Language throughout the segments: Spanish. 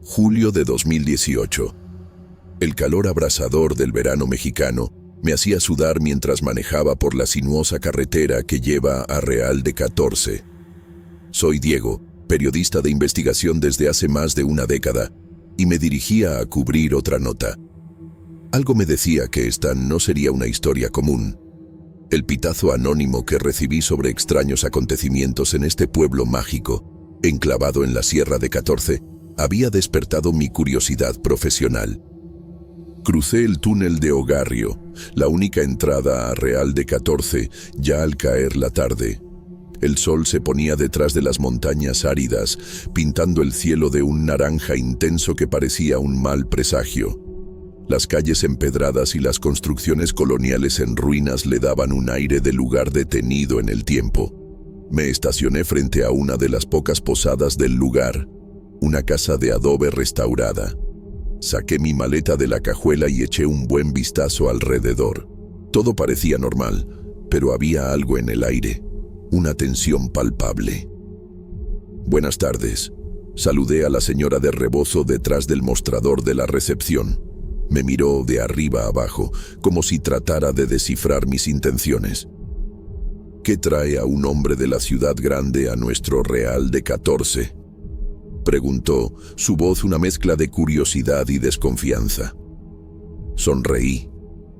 Julio de 2018. El calor abrasador del verano mexicano me hacía sudar mientras manejaba por la sinuosa carretera que lleva a Real de 14. Soy Diego, periodista de investigación desde hace más de una década, y me dirigía a cubrir otra nota. Algo me decía que esta no sería una historia común. El pitazo anónimo que recibí sobre extraños acontecimientos en este pueblo mágico, enclavado en la Sierra de 14, había despertado mi curiosidad profesional. Crucé el túnel de Ogarrio, la única entrada a Real de 14, ya al caer la tarde. El sol se ponía detrás de las montañas áridas, pintando el cielo de un naranja intenso que parecía un mal presagio. Las calles empedradas y las construcciones coloniales en ruinas le daban un aire de lugar detenido en el tiempo. Me estacioné frente a una de las pocas posadas del lugar, una casa de adobe restaurada. Saqué mi maleta de la cajuela y eché un buen vistazo alrededor. Todo parecía normal, pero había algo en el aire, una tensión palpable. «Buenas tardes», saludé a la señora de rebozo detrás del mostrador de la recepción. Me miró de arriba a abajo, como si tratara de descifrar mis intenciones. «¿Qué trae a un hombre de la ciudad grande a nuestro Real de 14?» preguntó, su voz una mezcla de curiosidad y desconfianza. Sonreí,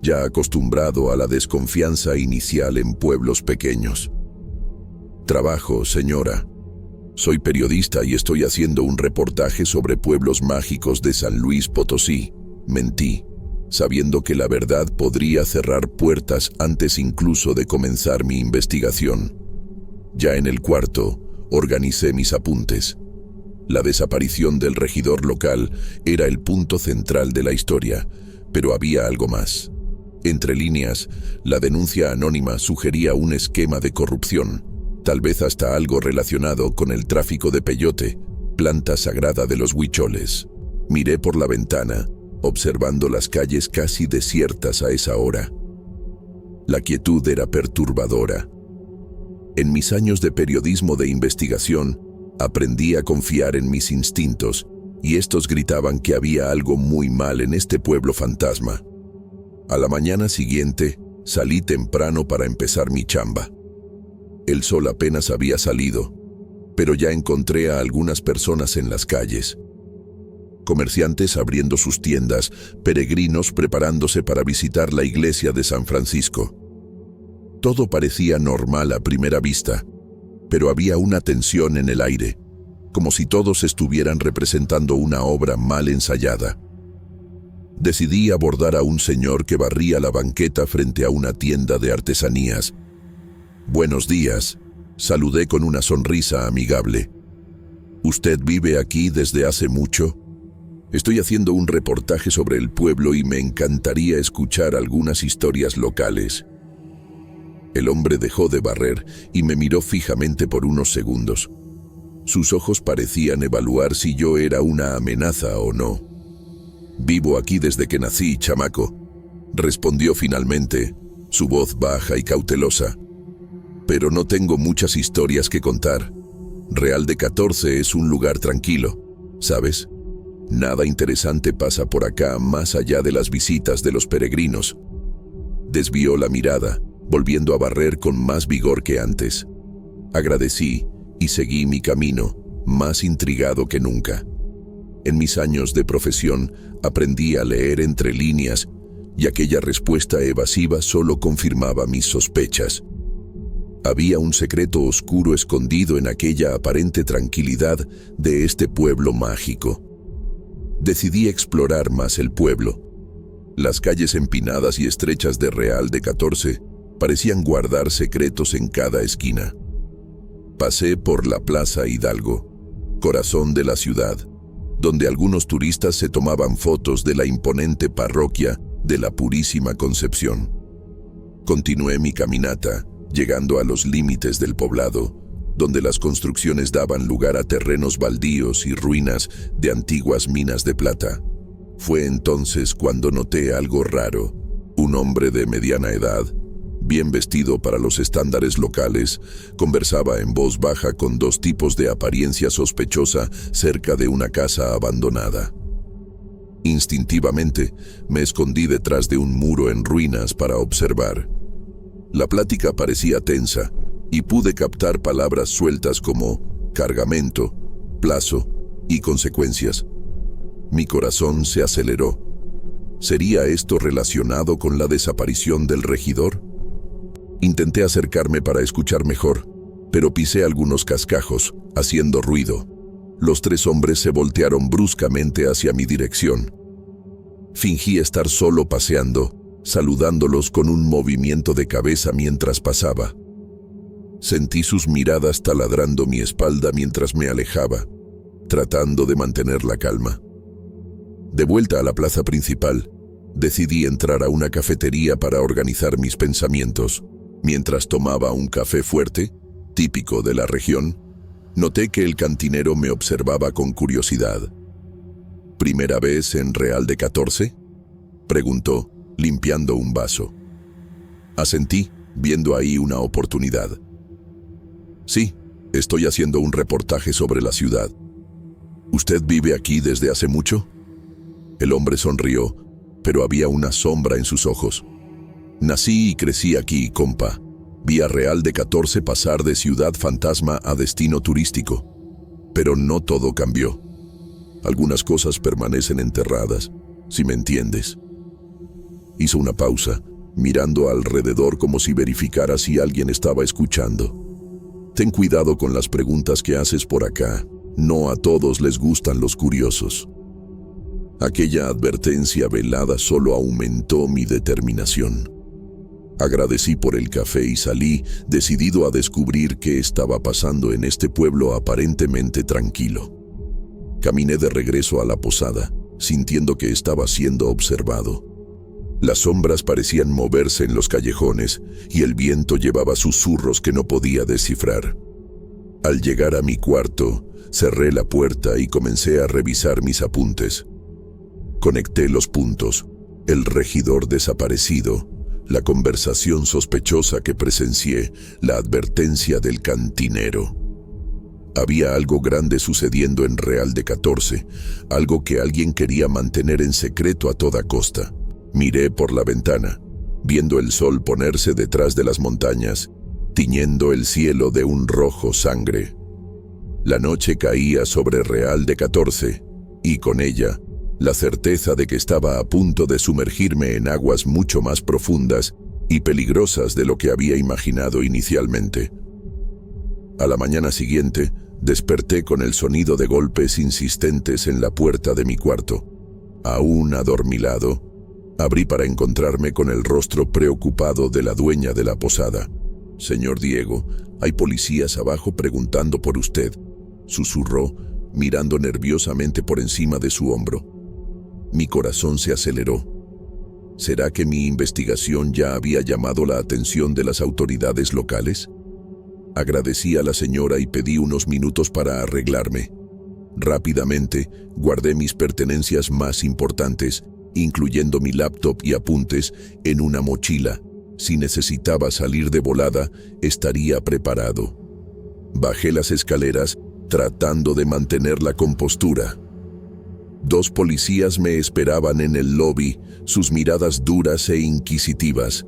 ya acostumbrado a la desconfianza inicial en pueblos pequeños. «Trabajo, señora. Soy periodista y estoy haciendo un reportaje sobre pueblos mágicos de San Luis Potosí», mentí, sabiendo que la verdad podría cerrar puertas antes incluso de comenzar mi investigación. Ya en el cuarto, organicé mis apuntes. La desaparición del regidor local era el punto central de la historia, pero había algo más. Entre líneas, la denuncia anónima sugería un esquema de corrupción, tal vez hasta algo relacionado con el tráfico de peyote, planta sagrada de los huicholes. Miré por la ventana, observando las calles casi desiertas a esa hora. La quietud era perturbadora. En mis años de periodismo de investigación, aprendí a confiar en mis instintos, y estos gritaban que había algo muy mal en este pueblo fantasma. A la mañana siguiente, salí temprano para empezar mi chamba. El sol apenas había salido, pero ya encontré a algunas personas en las calles. Comerciantes abriendo sus tiendas, peregrinos preparándose para visitar la iglesia de San Francisco. Todo parecía normal a primera vista, pero había una tensión en el aire, como si todos estuvieran representando una obra mal ensayada. Decidí abordar a un señor que barría la banqueta frente a una tienda de artesanías. «Buenos días», saludé con una sonrisa amigable. «¿Usted vive aquí desde hace mucho? Estoy haciendo un reportaje sobre el pueblo y me encantaría escuchar algunas historias locales». El hombre dejó de barrer y me miró fijamente por unos segundos. Sus ojos parecían evaluar si yo era una amenaza o no. «Vivo aquí desde que nací, chamaco», respondió finalmente, su voz baja y cautelosa. «Pero no tengo muchas historias que contar. Real de 14 es un lugar tranquilo, ¿sabes? Nada interesante pasa por acá más allá de las visitas de los peregrinos». Desvió la mirada, volviendo a barrer con más vigor que antes. Agradecí y seguí mi camino, más intrigado que nunca. En mis años de profesión aprendí a leer entre líneas, y aquella respuesta evasiva solo confirmaba mis sospechas. Había un secreto oscuro escondido en aquella aparente tranquilidad de este pueblo mágico. Decidí explorar más el pueblo. Las calles empinadas y estrechas de Real de 14 parecían guardar secretos en cada esquina. Pasé por la Plaza Hidalgo, corazón de la ciudad, donde algunos turistas se tomaban fotos de la imponente parroquia de la Purísima Concepción. Continué mi caminata, llegando a los límites del poblado, donde las construcciones daban lugar a terrenos baldíos y ruinas de antiguas minas de plata. Fue entonces cuando noté algo raro. Un hombre de mediana edad, bien vestido para los estándares locales, conversaba en voz baja con dos tipos de apariencia sospechosa cerca de una casa abandonada. Instintivamente, me escondí detrás de un muro en ruinas para observar. La plática parecía tensa, y pude captar palabras sueltas como cargamento, plazo y consecuencias. Mi corazón se aceleró. ¿Sería esto relacionado con la desaparición del regidor? Intenté acercarme para escuchar mejor, pero pisé algunos cascajos, haciendo ruido. Los tres hombres se voltearon bruscamente hacia mi dirección. Fingí estar solo paseando, saludándolos con un movimiento de cabeza mientras pasaba. Sentí sus miradas taladrando mi espalda mientras me alejaba, tratando de mantener la calma. De vuelta a la plaza principal, decidí entrar a una cafetería para organizar mis pensamientos. Mientras tomaba un café fuerte, típico de la región, noté que el cantinero me observaba con curiosidad. ¿Primera vez en Real de 14? Preguntó, limpiando un vaso. Asentí, viendo ahí una oportunidad. Sí, estoy haciendo un reportaje sobre la ciudad. ¿Usted vive aquí desde hace mucho? El hombre sonrió, pero había una sombra en sus ojos. Nací y crecí aquí, compa. Vi a Real de 14 pasar de ciudad fantasma a destino turístico. Pero no todo cambió. Algunas cosas permanecen enterradas, si me entiendes. Hizo una pausa, mirando alrededor como si verificara si alguien estaba escuchando. Ten cuidado con las preguntas que haces por acá. No a todos les gustan los curiosos. Aquella advertencia velada solo aumentó mi determinación. Agradecí por el café y salí, decidido a descubrir qué estaba pasando en este pueblo aparentemente tranquilo. Caminé de regreso a la posada, sintiendo que estaba siendo observado. Las sombras parecían moverse en los callejones y el viento llevaba susurros que no podía descifrar. Al llegar a mi cuarto, cerré la puerta y comencé a revisar mis apuntes. Conecté los puntos: el regidor desaparecido, la conversación sospechosa que presencié, la advertencia del cantinero. Había algo grande sucediendo en Real de 14, algo que alguien quería mantener en secreto a toda costa. Miré por la ventana, viendo el sol ponerse detrás de las montañas, tiñendo el cielo de un rojo sangre. La noche caía sobre Real de 14, y con ella, la certeza de que estaba a punto de sumergirme en aguas mucho más profundas y peligrosas de lo que había imaginado inicialmente. A la mañana siguiente, desperté con el sonido de golpes insistentes en la puerta de mi cuarto. Aún adormilado, abrí para encontrarme con el rostro preocupado de la dueña de la posada. «Señor Diego, hay policías abajo preguntando por usted», susurró, mirando nerviosamente por encima de su hombro. Mi corazón se aceleró. ¿Será que mi investigación ya había llamado la atención de las autoridades locales? Agradecí a la señora y pedí unos minutos para arreglarme. Rápidamente, guardé mis pertenencias más importantes, incluyendo mi laptop y apuntes, en una mochila. Si necesitaba salir de volada, estaría preparado. Bajé las escaleras, tratando de mantener la compostura. 2 policías me esperaban en el lobby, sus miradas duras e inquisitivas.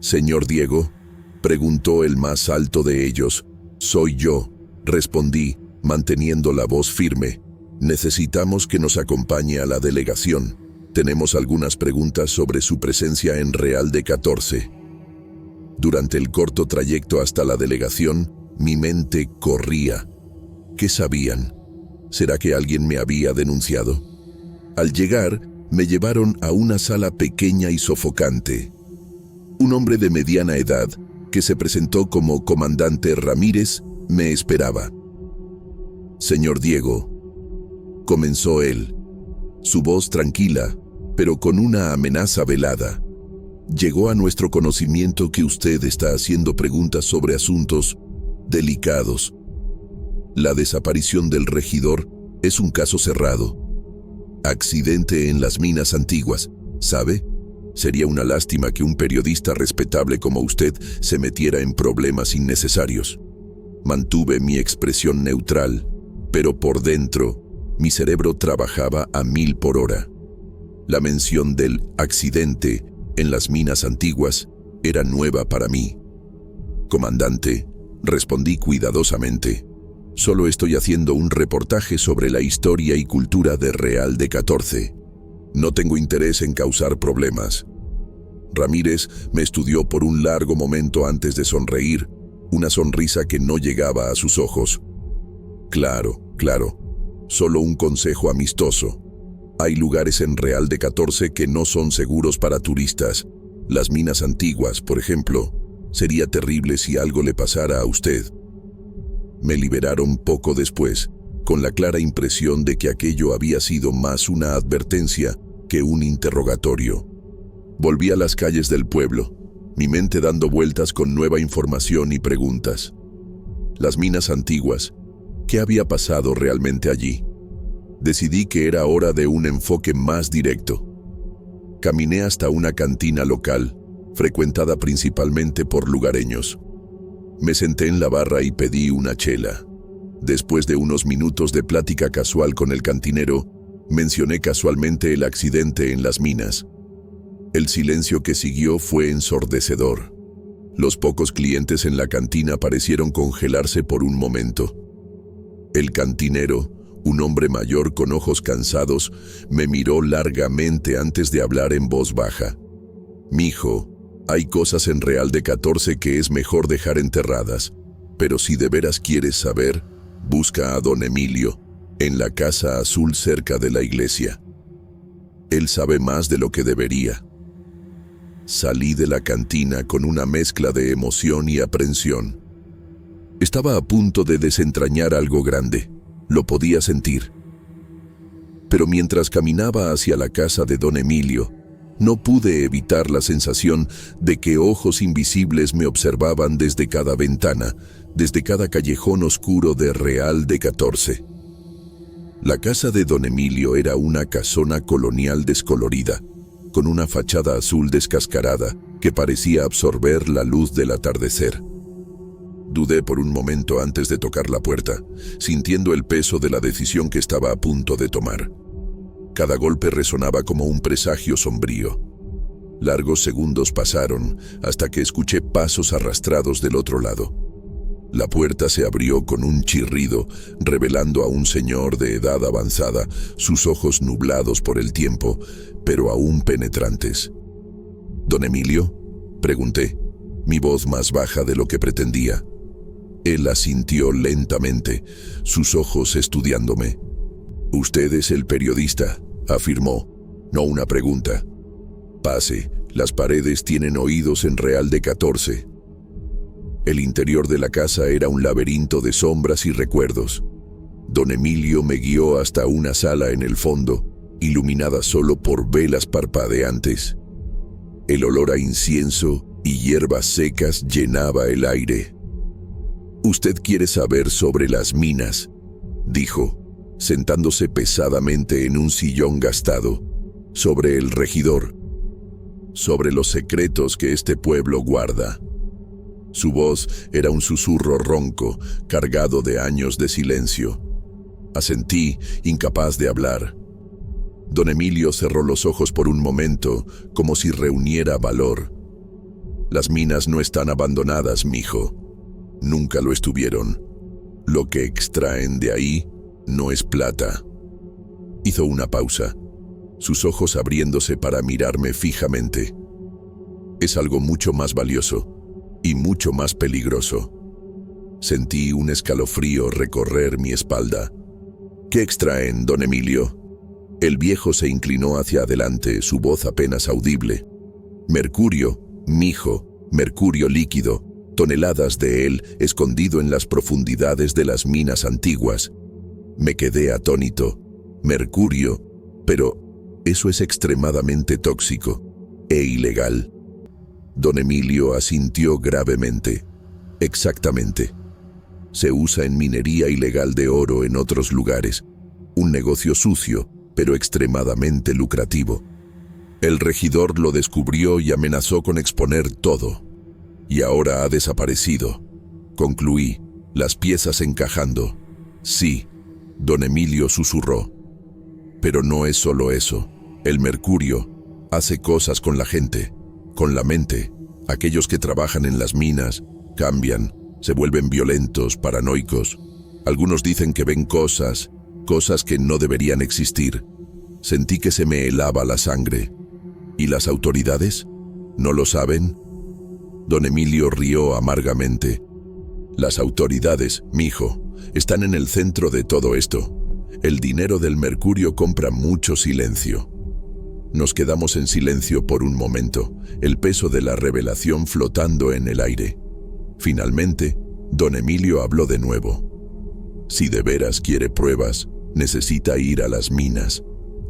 «¿Señor Diego?», preguntó el más alto de ellos. «Soy yo», respondí, manteniendo la voz firme. «Necesitamos que nos acompañe a la delegación. Tenemos algunas preguntas sobre su presencia en Real de 14». Durante el corto trayecto hasta la delegación, mi mente corría. ¿Qué sabían? ¿Será que alguien me había denunciado? Al llegar, me llevaron a una sala pequeña y sofocante. Un hombre de mediana edad, que se presentó como comandante Ramírez, me esperaba. «Señor Diego», comenzó él, su voz tranquila, pero con una amenaza velada. «Llegó a nuestro conocimiento que usted está haciendo preguntas sobre asuntos delicados. La desaparición del regidor es un caso cerrado. Accidente en las minas antiguas, ¿sabe? Sería una lástima que un periodista respetable como usted se metiera en problemas innecesarios. Mantuve mi expresión neutral, pero por dentro, mi cerebro trabajaba a 1000 por hora. La mención del accidente en las minas antiguas era nueva para mí. Comandante, respondí cuidadosamente. Solo estoy haciendo un reportaje sobre la historia y cultura de Real de 14. No tengo interés en causar problemas. Ramírez me estudió por un largo momento antes de sonreír, una sonrisa que no llegaba a sus ojos. Claro, solo un consejo amistoso. Hay lugares en Real de 14 que no son seguros para turistas. Las minas antiguas, por ejemplo. Sería terrible si algo le pasara a usted. Me liberaron poco después, con la clara impresión de que aquello había sido más una advertencia que un interrogatorio. Volví a las calles del pueblo, mi mente dando vueltas con nueva información y preguntas. Las minas antiguas, ¿qué había pasado realmente allí? Decidí que era hora de un enfoque más directo. Caminé hasta una cantina local, frecuentada principalmente por lugareños. Me senté en la barra y pedí una chela. Después de unos minutos de plática casual con el cantinero, mencioné casualmente el accidente en las minas. El silencio que siguió fue ensordecedor. Los pocos clientes en la cantina parecieron congelarse por un momento. El cantinero, un hombre mayor con ojos cansados, me miró largamente antes de hablar en voz baja. «Mijo, hay cosas en Real de 14 que es mejor dejar enterradas, pero si de veras quieres saber, busca a don Emilio, en la casa azul cerca de la iglesia. Él sabe más de lo que debería». Salí de la cantina con una mezcla de emoción y aprensión. Estaba a punto de desentrañar algo grande. Lo podía sentir. Pero mientras caminaba hacia la casa de don Emilio, no pude evitar la sensación de que ojos invisibles me observaban desde cada ventana, desde cada callejón oscuro de Real de 14. La casa de don Emilio era una casona colonial descolorida, con una fachada azul descascarada que parecía absorber la luz del atardecer. Dudé por un momento antes de tocar la puerta, sintiendo el peso de la decisión que estaba a punto de tomar. Cada golpe resonaba como un presagio sombrío. Largos segundos pasaron hasta que escuché pasos arrastrados del otro lado. La puerta se abrió con un chirrido, revelando a un señor de edad avanzada, sus ojos nublados por el tiempo, pero aún penetrantes. «¿Don Emilio?», pregunté, mi voz más baja de lo que pretendía. Él asintió lentamente, sus ojos estudiándome. «Usted es el periodista», afirmó, no una pregunta. «Pase, las paredes tienen oídos en Real de 14». El interior de la casa era un laberinto de sombras y recuerdos. Don Emilio me guió hasta una sala en el fondo, iluminada solo por velas parpadeantes. El olor a incienso y hierbas secas llenaba el aire. «Usted quiere saber sobre las minas», dijo, sentándose pesadamente en un sillón gastado, «sobre el regidor, sobre los secretos que este pueblo guarda». Su voz era un susurro ronco, cargado de años de silencio. Asentí, incapaz de hablar. Don Emilio cerró los ojos por un momento, como si reuniera valor. «Las minas no están abandonadas, mijo. Nunca lo estuvieron. Lo que extraen de ahí no es plata». Hizo una pausa, sus ojos abriéndose para mirarme fijamente. «Es algo mucho más valioso y mucho más peligroso». Sentí un escalofrío recorrer mi espalda. «¿Qué extraen, don Emilio?». El viejo se inclinó hacia adelante, su voz apenas audible. «Mercurio, mijo, mercurio líquido, toneladas de él escondido en las profundidades de las minas antiguas». Me quedé atónito. «Mercurio, pero eso es extremadamente tóxico e ilegal». Don Emilio asintió gravemente. «Exactamente. Se usa en minería ilegal de oro en otros lugares. Un negocio sucio, pero extremadamente lucrativo. El regidor lo descubrió y amenazó con exponer todo. Y ahora ha desaparecido. Concluí, las piezas encajando. Sí, don Emilio susurró. Pero no es solo eso. El mercurio hace cosas con la gente, con la mente. Aquellos que trabajan en las minas cambian, se vuelven violentos, paranoicos. Algunos dicen que ven cosas que no deberían existir. Sentí que se me helaba la sangre. ¿Y las autoridades? ¿No lo saben? Don Emilio rió amargamente. Las autoridades, mijo, están en el centro de todo esto. El dinero del mercurio compra mucho silencio. Nos quedamos en silencio por un momento, el peso de la revelación flotando en el aire. Finalmente, don Emilio habló de nuevo. Si de veras quiere pruebas, necesita ir a las minas.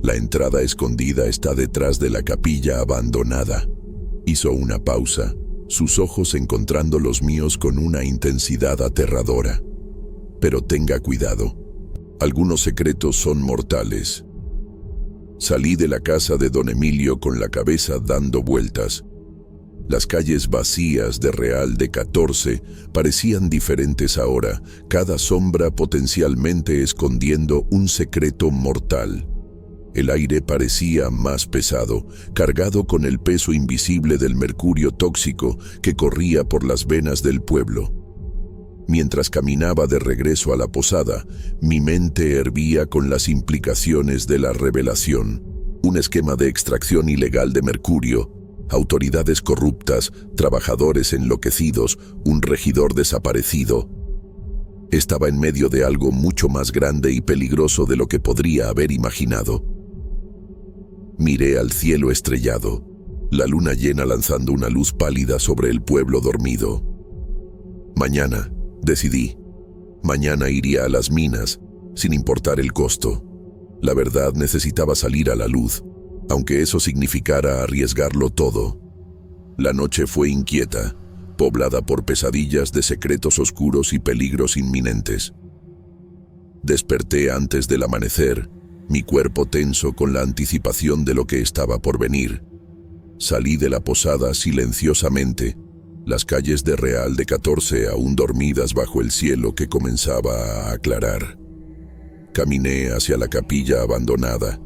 La entrada escondida está detrás de la capilla abandonada. Hizo una pausa, sus ojos encontrando los míos con una intensidad aterradora. Pero tenga cuidado. Algunos secretos son mortales. Salí de la casa de don Emilio con la cabeza dando vueltas. Las calles vacías de Real de 14 parecían diferentes ahora, cada sombra potencialmente escondiendo un secreto mortal. El aire parecía más pesado, cargado con el peso invisible del mercurio tóxico que corría por las venas del pueblo. Mientras caminaba de regreso a la posada, mi mente hervía con las implicaciones de la revelación. Un esquema de extracción ilegal de mercurio, autoridades corruptas, trabajadores enloquecidos, un regidor desaparecido. Estaba en medio de algo mucho más grande y peligroso de lo que podría haber imaginado. Miré al cielo estrellado, la luna llena lanzando una luz pálida sobre el pueblo dormido. Mañana, decidí. Mañana iría a las minas, sin importar el costo. La verdad necesitaba salir a la luz, aunque eso significara arriesgarlo todo. La noche fue inquieta, poblada por pesadillas de secretos oscuros y peligros inminentes. Desperté antes del amanecer, mi cuerpo tenso con la anticipación de lo que estaba por venir. Salí de la posada silenciosamente, las calles de Real de 14 aún dormidas bajo el cielo que comenzaba a aclarar. Caminé hacia la capilla abandonada,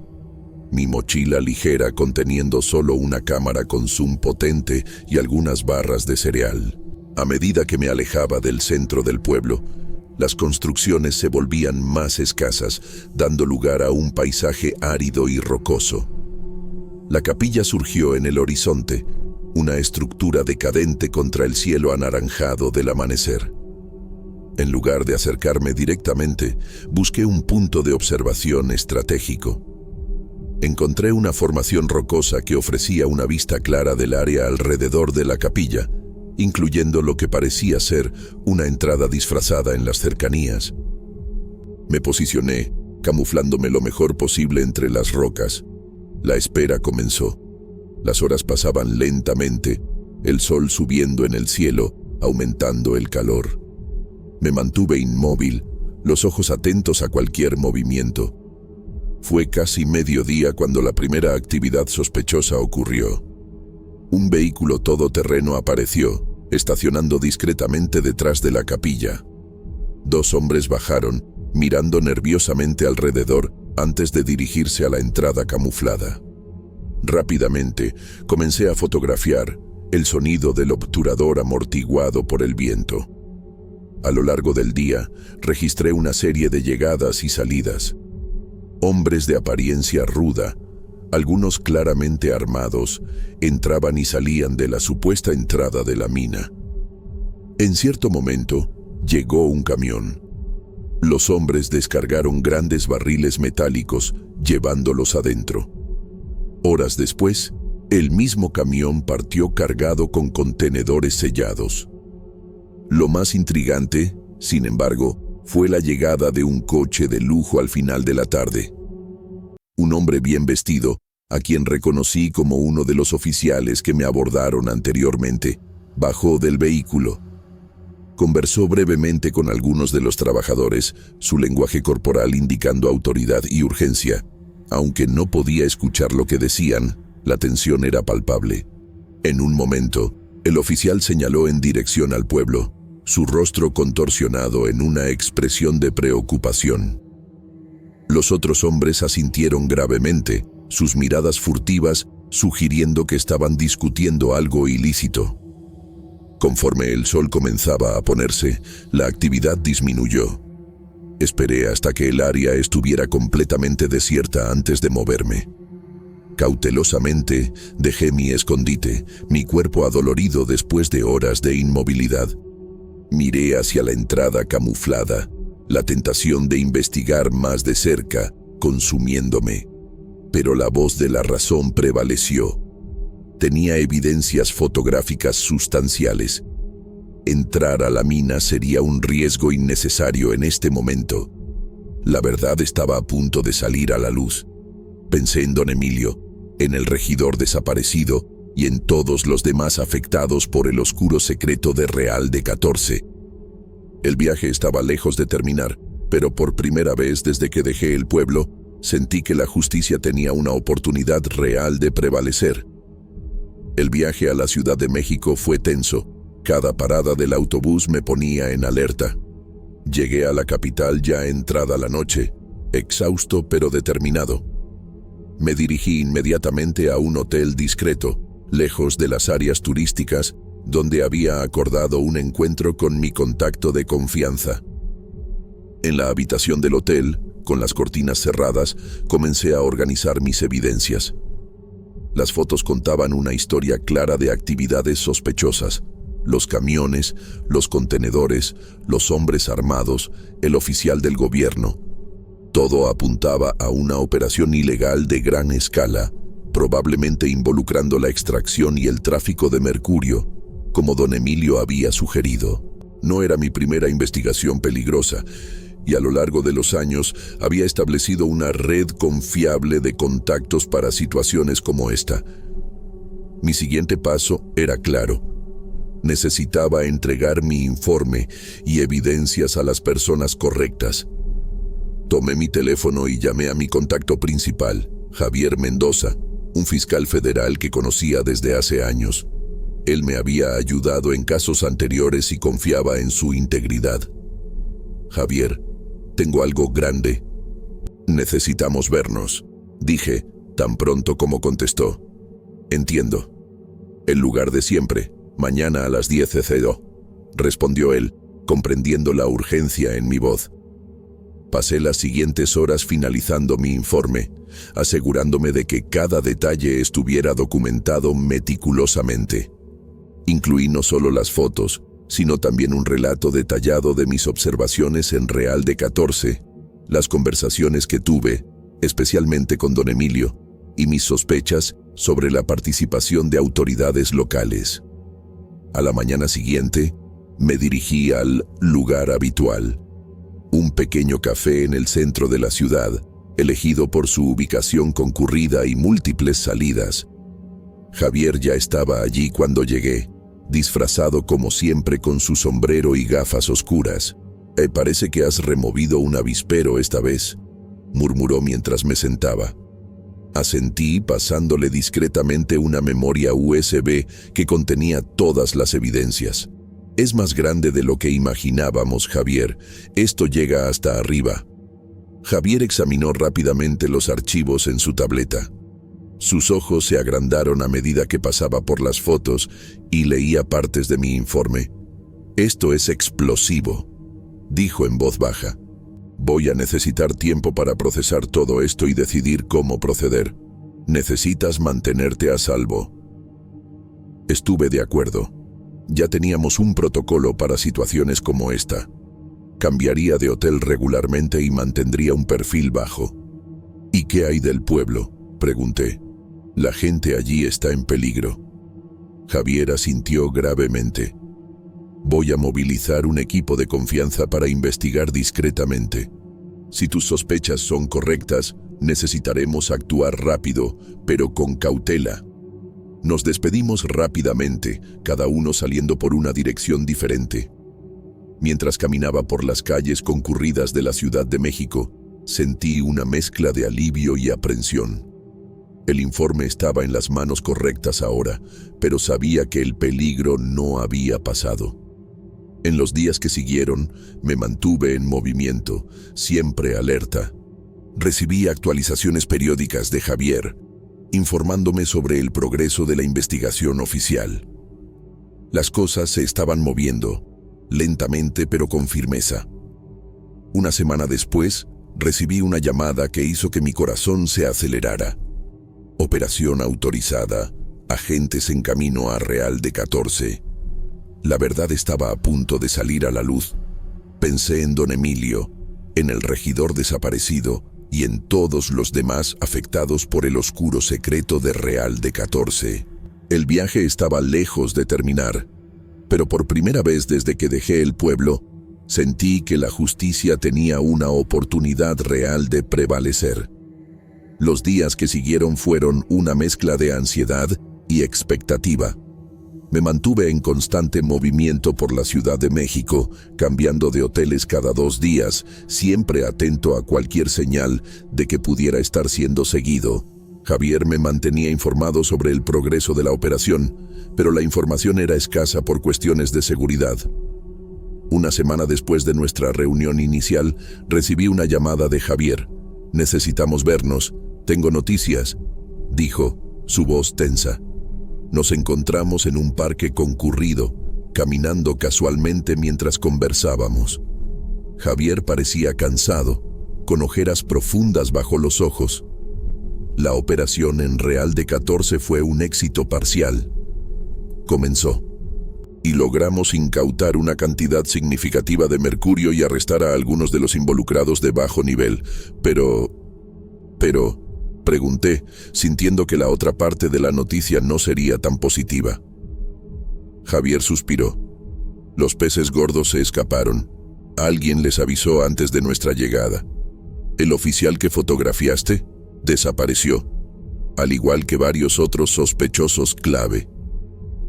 mi mochila ligera conteniendo solo una cámara con zoom potente y algunas barras de cereal. A medida que me alejaba del centro del pueblo, las construcciones se volvían más escasas, dando lugar a un paisaje árido y rocoso. La capilla surgió en el horizonte, una estructura decadente contra el cielo anaranjado del amanecer. En lugar de acercarme directamente, busqué un punto de observación estratégico. Encontré una formación rocosa que ofrecía una vista clara del área alrededor de la capilla, incluyendo lo que parecía ser una entrada disfrazada en las cercanías. Me posicioné, camuflándome lo mejor posible entre las rocas. La espera comenzó. Las horas pasaban lentamente, el sol subiendo en el cielo, aumentando el calor. Me mantuve inmóvil, los ojos atentos a cualquier movimiento. Fue casi mediodía cuando la primera actividad sospechosa ocurrió. Un vehículo todoterreno apareció, estacionando discretamente detrás de la capilla. Dos hombres bajaron, mirando nerviosamente alrededor antes de dirigirse a la entrada camuflada. Rápidamente, comencé a fotografiar el sonido del obturador amortiguado por el viento. A lo largo del día, registré una serie de llegadas y salidas. Hombres de apariencia ruda, algunos claramente armados, entraban y salían de la supuesta entrada de la mina. En cierto momento, llegó un camión. Los hombres descargaron grandes barriles metálicos, llevándolos adentro. Horas después, el mismo camión partió cargado con contenedores sellados. Lo más intrigante, sin embargo, fue la llegada de un coche de lujo al final de la tarde. Un hombre bien vestido, a quien reconocí como uno de los oficiales que me abordaron anteriormente, bajó del vehículo. Conversó brevemente con algunos de los trabajadores, su lenguaje corporal indicando autoridad y urgencia. Aunque no podía escuchar lo que decían, La tensión era palpable. En un momento, el oficial señaló en dirección al pueblo, su rostro contorsionado en una expresión de preocupación. Los otros hombres asintieron gravemente, sus miradas furtivas sugiriendo que estaban discutiendo algo ilícito. Conforme el sol comenzaba a ponerse, la actividad disminuyó. Esperé hasta que el área estuviera completamente desierta antes de moverme. Cautelosamente dejé mi escondite, mi cuerpo adolorido después de horas de inmovilidad. Miré hacia la entrada camuflada, la tentación de investigar más de cerca, consumiéndome. Pero la voz de la razón prevaleció. Tenía evidencias fotográficas sustanciales. Entrar a la mina sería un riesgo innecesario en este momento. La verdad estaba a punto de salir a la luz. Pensé en don Emilio, en el regidor desaparecido y en todos los demás afectados por el oscuro secreto de Real de 14. El viaje estaba lejos de terminar, pero por primera vez desde que dejé el pueblo, sentí que la justicia tenía una oportunidad real de prevalecer. El viaje a la Ciudad de México fue tenso. Cada parada del autobús me ponía en alerta. Llegué a la capital ya entrada la noche, exhausto pero determinado. Me dirigí inmediatamente a un hotel discreto, lejos de las áreas turísticas, donde había acordado un encuentro con mi contacto de confianza. En la habitación del hotel, con las cortinas cerradas, comencé a organizar mis evidencias. Las fotos contaban una historia clara de actividades sospechosas: los camiones, los contenedores, los hombres armados, el oficial del gobierno. Todo apuntaba a una operación ilegal de gran escala, probablemente involucrando la extracción y el tráfico de mercurio, como don Emilio había sugerido. No era mi primera investigación peligrosa, y a lo largo de los años había establecido una red confiable de contactos para situaciones como esta. Mi siguiente paso era claro. Necesitaba entregar mi informe y evidencias a las personas correctas. Tomé mi teléfono y llamé a mi contacto principal, Javier Mendoza, un fiscal federal que conocía desde hace años. Él me había ayudado en casos anteriores y confiaba en su integridad. Javier, tengo algo grande. Necesitamos vernos, dije, tan pronto como contestó. Entiendo. El lugar de siempre, mañana a las 10:00, respondió él, comprendiendo la urgencia en mi voz. Pasé las siguientes horas finalizando mi informe, asegurándome de que cada detalle estuviera documentado meticulosamente. Incluí no solo las fotos, sino también un relato detallado de mis observaciones en Real de 14, las conversaciones que tuve, especialmente con don Emilio, y mis sospechas sobre la participación de autoridades locales. A la mañana siguiente, me dirigí al lugar habitual, un pequeño café en el centro de la ciudad, elegido por su ubicación concurrida y múltiples salidas. Javier ya estaba allí cuando llegué, disfrazado como siempre con su sombrero y gafas oscuras. Parece que has removido un avispero esta vez», murmuró mientras me sentaba. Asentí pasándole discretamente una memoria USB que contenía todas las evidencias. «Es más grande de lo que imaginábamos, Javier. Esto llega hasta arriba». Javier examinó rápidamente los archivos en su tableta. Sus ojos se agrandaron a medida que pasaba por las fotos y leía partes de mi informe. «Esto es explosivo», dijo en voz baja. «Voy a necesitar tiempo para procesar todo esto y decidir cómo proceder. Necesitas mantenerte a salvo». Estuve de acuerdo. Ya teníamos un protocolo para situaciones como esta. Cambiaría de hotel regularmente y mantendría un perfil bajo. «¿Y qué hay del pueblo?», pregunté. «La gente allí está en peligro». Javier asintió gravemente. «Voy a movilizar un equipo de confianza para investigar discretamente. Si tus sospechas son correctas, necesitaremos actuar rápido, pero con cautela». Nos despedimos rápidamente, cada uno saliendo por una dirección diferente. Mientras caminaba por las calles concurridas de la Ciudad de México, sentí una mezcla de alivio y aprensión. El informe estaba en las manos correctas ahora, pero sabía que el peligro no había pasado. En los días que siguieron, me mantuve en movimiento, siempre alerta. Recibí actualizaciones periódicas de Javier, informándome sobre el progreso de la investigación oficial. Las cosas se estaban moviendo, lentamente pero con firmeza. Una semana después, recibí una llamada que hizo que mi corazón se acelerara. Operación autorizada, agentes en camino a Real de 14. La verdad estaba a punto de salir a la luz. Pensé en don Emilio, en el regidor desaparecido y en todos los demás afectados por el oscuro secreto de Real de 14. El viaje estaba lejos de terminar, pero por primera vez desde que dejé el pueblo, sentí que la justicia tenía una oportunidad real de prevalecer. Los días que siguieron fueron una mezcla de ansiedad y expectativa. Me mantuve en constante movimiento por la Ciudad de México, cambiando de hoteles cada 2 días, siempre atento a cualquier señal de que pudiera estar siendo seguido. Javier me mantenía informado sobre el progreso de la operación, pero la información era escasa por cuestiones de seguridad. Una semana después de nuestra reunión inicial, recibí una llamada de Javier. «Necesitamos vernos. Tengo noticias», dijo, su voz tensa. Nos encontramos en un parque concurrido, caminando casualmente mientras conversábamos. Javier parecía cansado, con ojeras profundas bajo los ojos. La operación en Real de 14 fue un éxito parcial. Comenzó. Y logramos incautar una cantidad significativa de mercurio y arrestar a algunos de los involucrados de bajo nivel. Pero, pregunté, sintiendo que la otra parte de la noticia no sería tan positiva. Javier suspiró. Los peces gordos se escaparon. Alguien les avisó antes de nuestra llegada. El oficial que fotografiaste desapareció, al igual que varios otros sospechosos clave.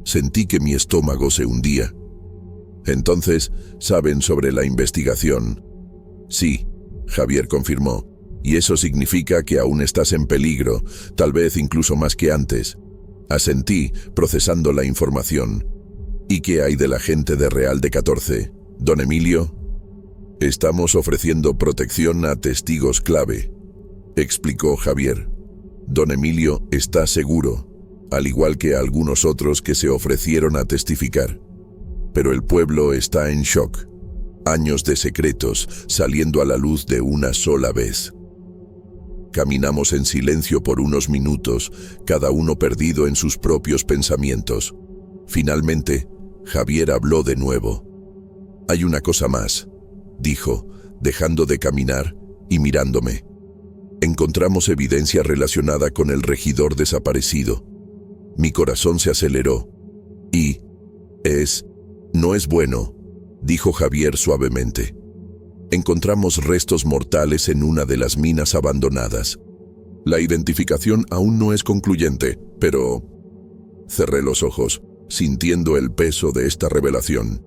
Sentí que mi estómago se hundía. Entonces, ¿saben sobre la investigación? Sí, Javier confirmó. Y eso significa que aún estás en peligro, tal vez incluso más que antes. Asentí, procesando la información. ¿Y qué hay de la gente de Real de 14? ¿Don Emilio? Estamos ofreciendo protección a testigos clave, explicó Javier. Don Emilio está seguro, al igual que algunos otros que se ofrecieron a testificar. Pero el pueblo está en shock. Años de secretos saliendo a la luz de una sola vez. Caminamos en silencio por unos minutos, cada uno perdido en sus propios pensamientos. Finalmente, Javier habló de nuevo. «Hay una cosa más», dijo, dejando de caminar y mirándome. «Encontramos evidencia relacionada con el regidor desaparecido». Mi corazón se aceleró. «Y no es bueno», dijo Javier suavemente. «Encontramos restos mortales en una de las minas abandonadas. La identificación aún no es concluyente, pero...» Cerré los ojos, sintiendo el peso de esta revelación.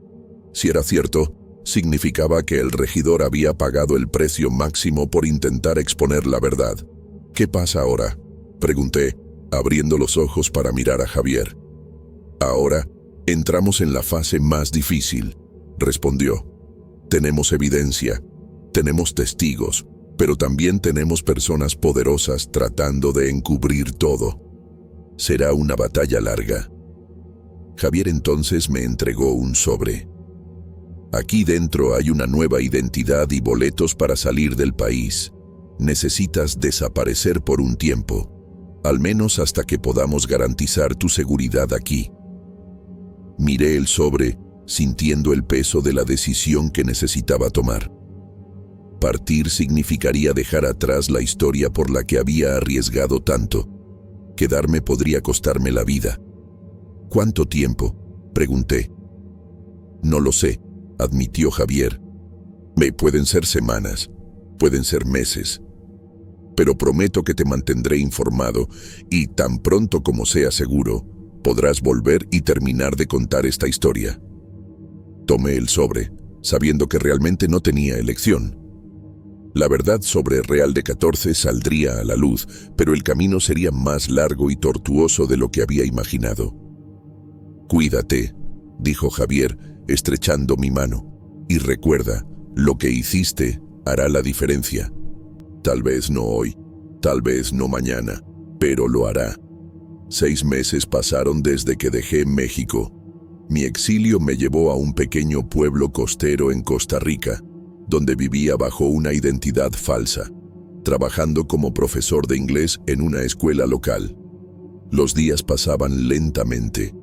Si era cierto, significaba que el regidor había pagado el precio máximo por intentar exponer la verdad. «¿Qué pasa ahora?», pregunté, abriendo los ojos para mirar a Javier. «Ahora entramos en la fase más difícil», respondió. «Tenemos evidencia, tenemos testigos, pero también tenemos personas poderosas tratando de encubrir todo. Será una batalla larga». Javier entonces me entregó un sobre. «Aquí dentro hay una nueva identidad y boletos para salir del país. Necesitas desaparecer por un tiempo, al menos hasta que podamos garantizar tu seguridad aquí». Miré el sobre, sintiendo el peso de la decisión que necesitaba tomar. Partir significaría dejar atrás la historia por la que había arriesgado tanto. Quedarme podría costarme la vida. «¿Cuánto tiempo?», pregunté. «No lo sé», admitió Javier. «Pueden ser semanas, pueden ser meses. Pero prometo que te mantendré informado y tan pronto como sea seguro, podrás volver y terminar de contar esta historia». Tomé el sobre, sabiendo que realmente no tenía elección. La verdad sobre Real de 14 saldría a la luz, pero el camino sería más largo y tortuoso de lo que había imaginado. «Cuídate», dijo Javier, estrechando mi mano. «Y recuerda, lo que hiciste hará la diferencia. Tal vez no hoy, tal vez no mañana, pero lo hará». 6 meses pasaron desde que dejé México. Mi exilio me llevó a un pequeño pueblo costero en Costa Rica, donde vivía bajo una identidad falsa, trabajando como profesor de inglés en una escuela local. Los días pasaban lentamente,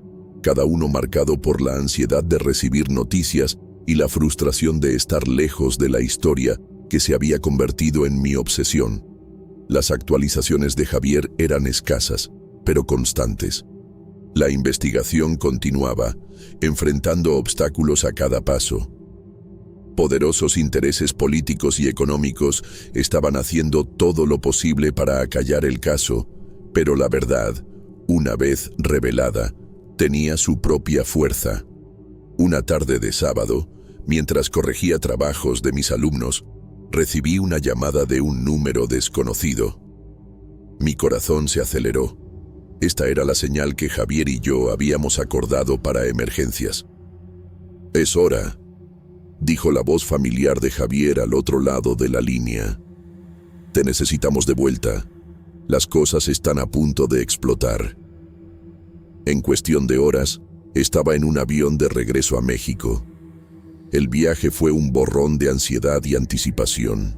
cada uno marcado por la ansiedad de recibir noticias y la frustración de estar lejos de la historia que se había convertido en mi obsesión. Las actualizaciones de Javier eran escasas, pero constantes. La investigación continuaba, enfrentando obstáculos a cada paso. Poderosos intereses políticos y económicos estaban haciendo todo lo posible para acallar el caso, pero la verdad, una vez revelada, tenía su propia fuerza. Una tarde de sábado, mientras corregía trabajos de mis alumnos, recibí una llamada de un número desconocido. Mi corazón se aceleró. Esta era la señal que Javier y yo habíamos acordado para emergencias. «Es hora», dijo la voz familiar de Javier al otro lado de la línea. «Te necesitamos de vuelta. Las cosas están a punto de explotar». En cuestión de horas, estaba en un avión de regreso a México. El viaje fue un borrón de ansiedad y anticipación.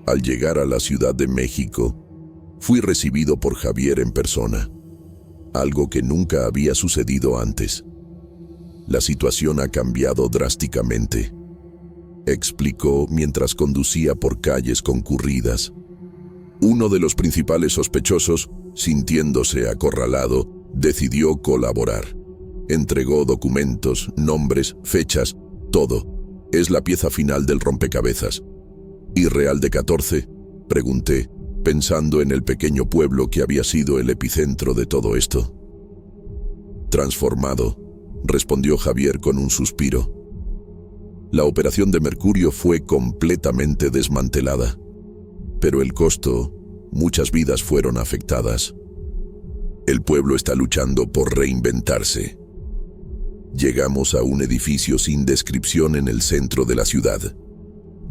Al llegar a la Ciudad de México, fui recibido por Javier en persona, algo que nunca había sucedido antes. «La situación ha cambiado drásticamente», explicó mientras conducía por calles concurridas. Uno de los principales sospechosos, sintiéndose acorralado, decidió colaborar. Entregó documentos, nombres, fechas, todo. Es la pieza final del rompecabezas. «¿Y Real de 14? Pregunté, pensando en el pequeño pueblo que había sido el epicentro de todo esto. «Transformado», respondió Javier con un suspiro. La operación de Mercurio fue completamente desmantelada, pero el costo, muchas vidas fueron afectadas. El pueblo está luchando por reinventarse. Llegamos a un edificio sin descripción en el centro de la ciudad.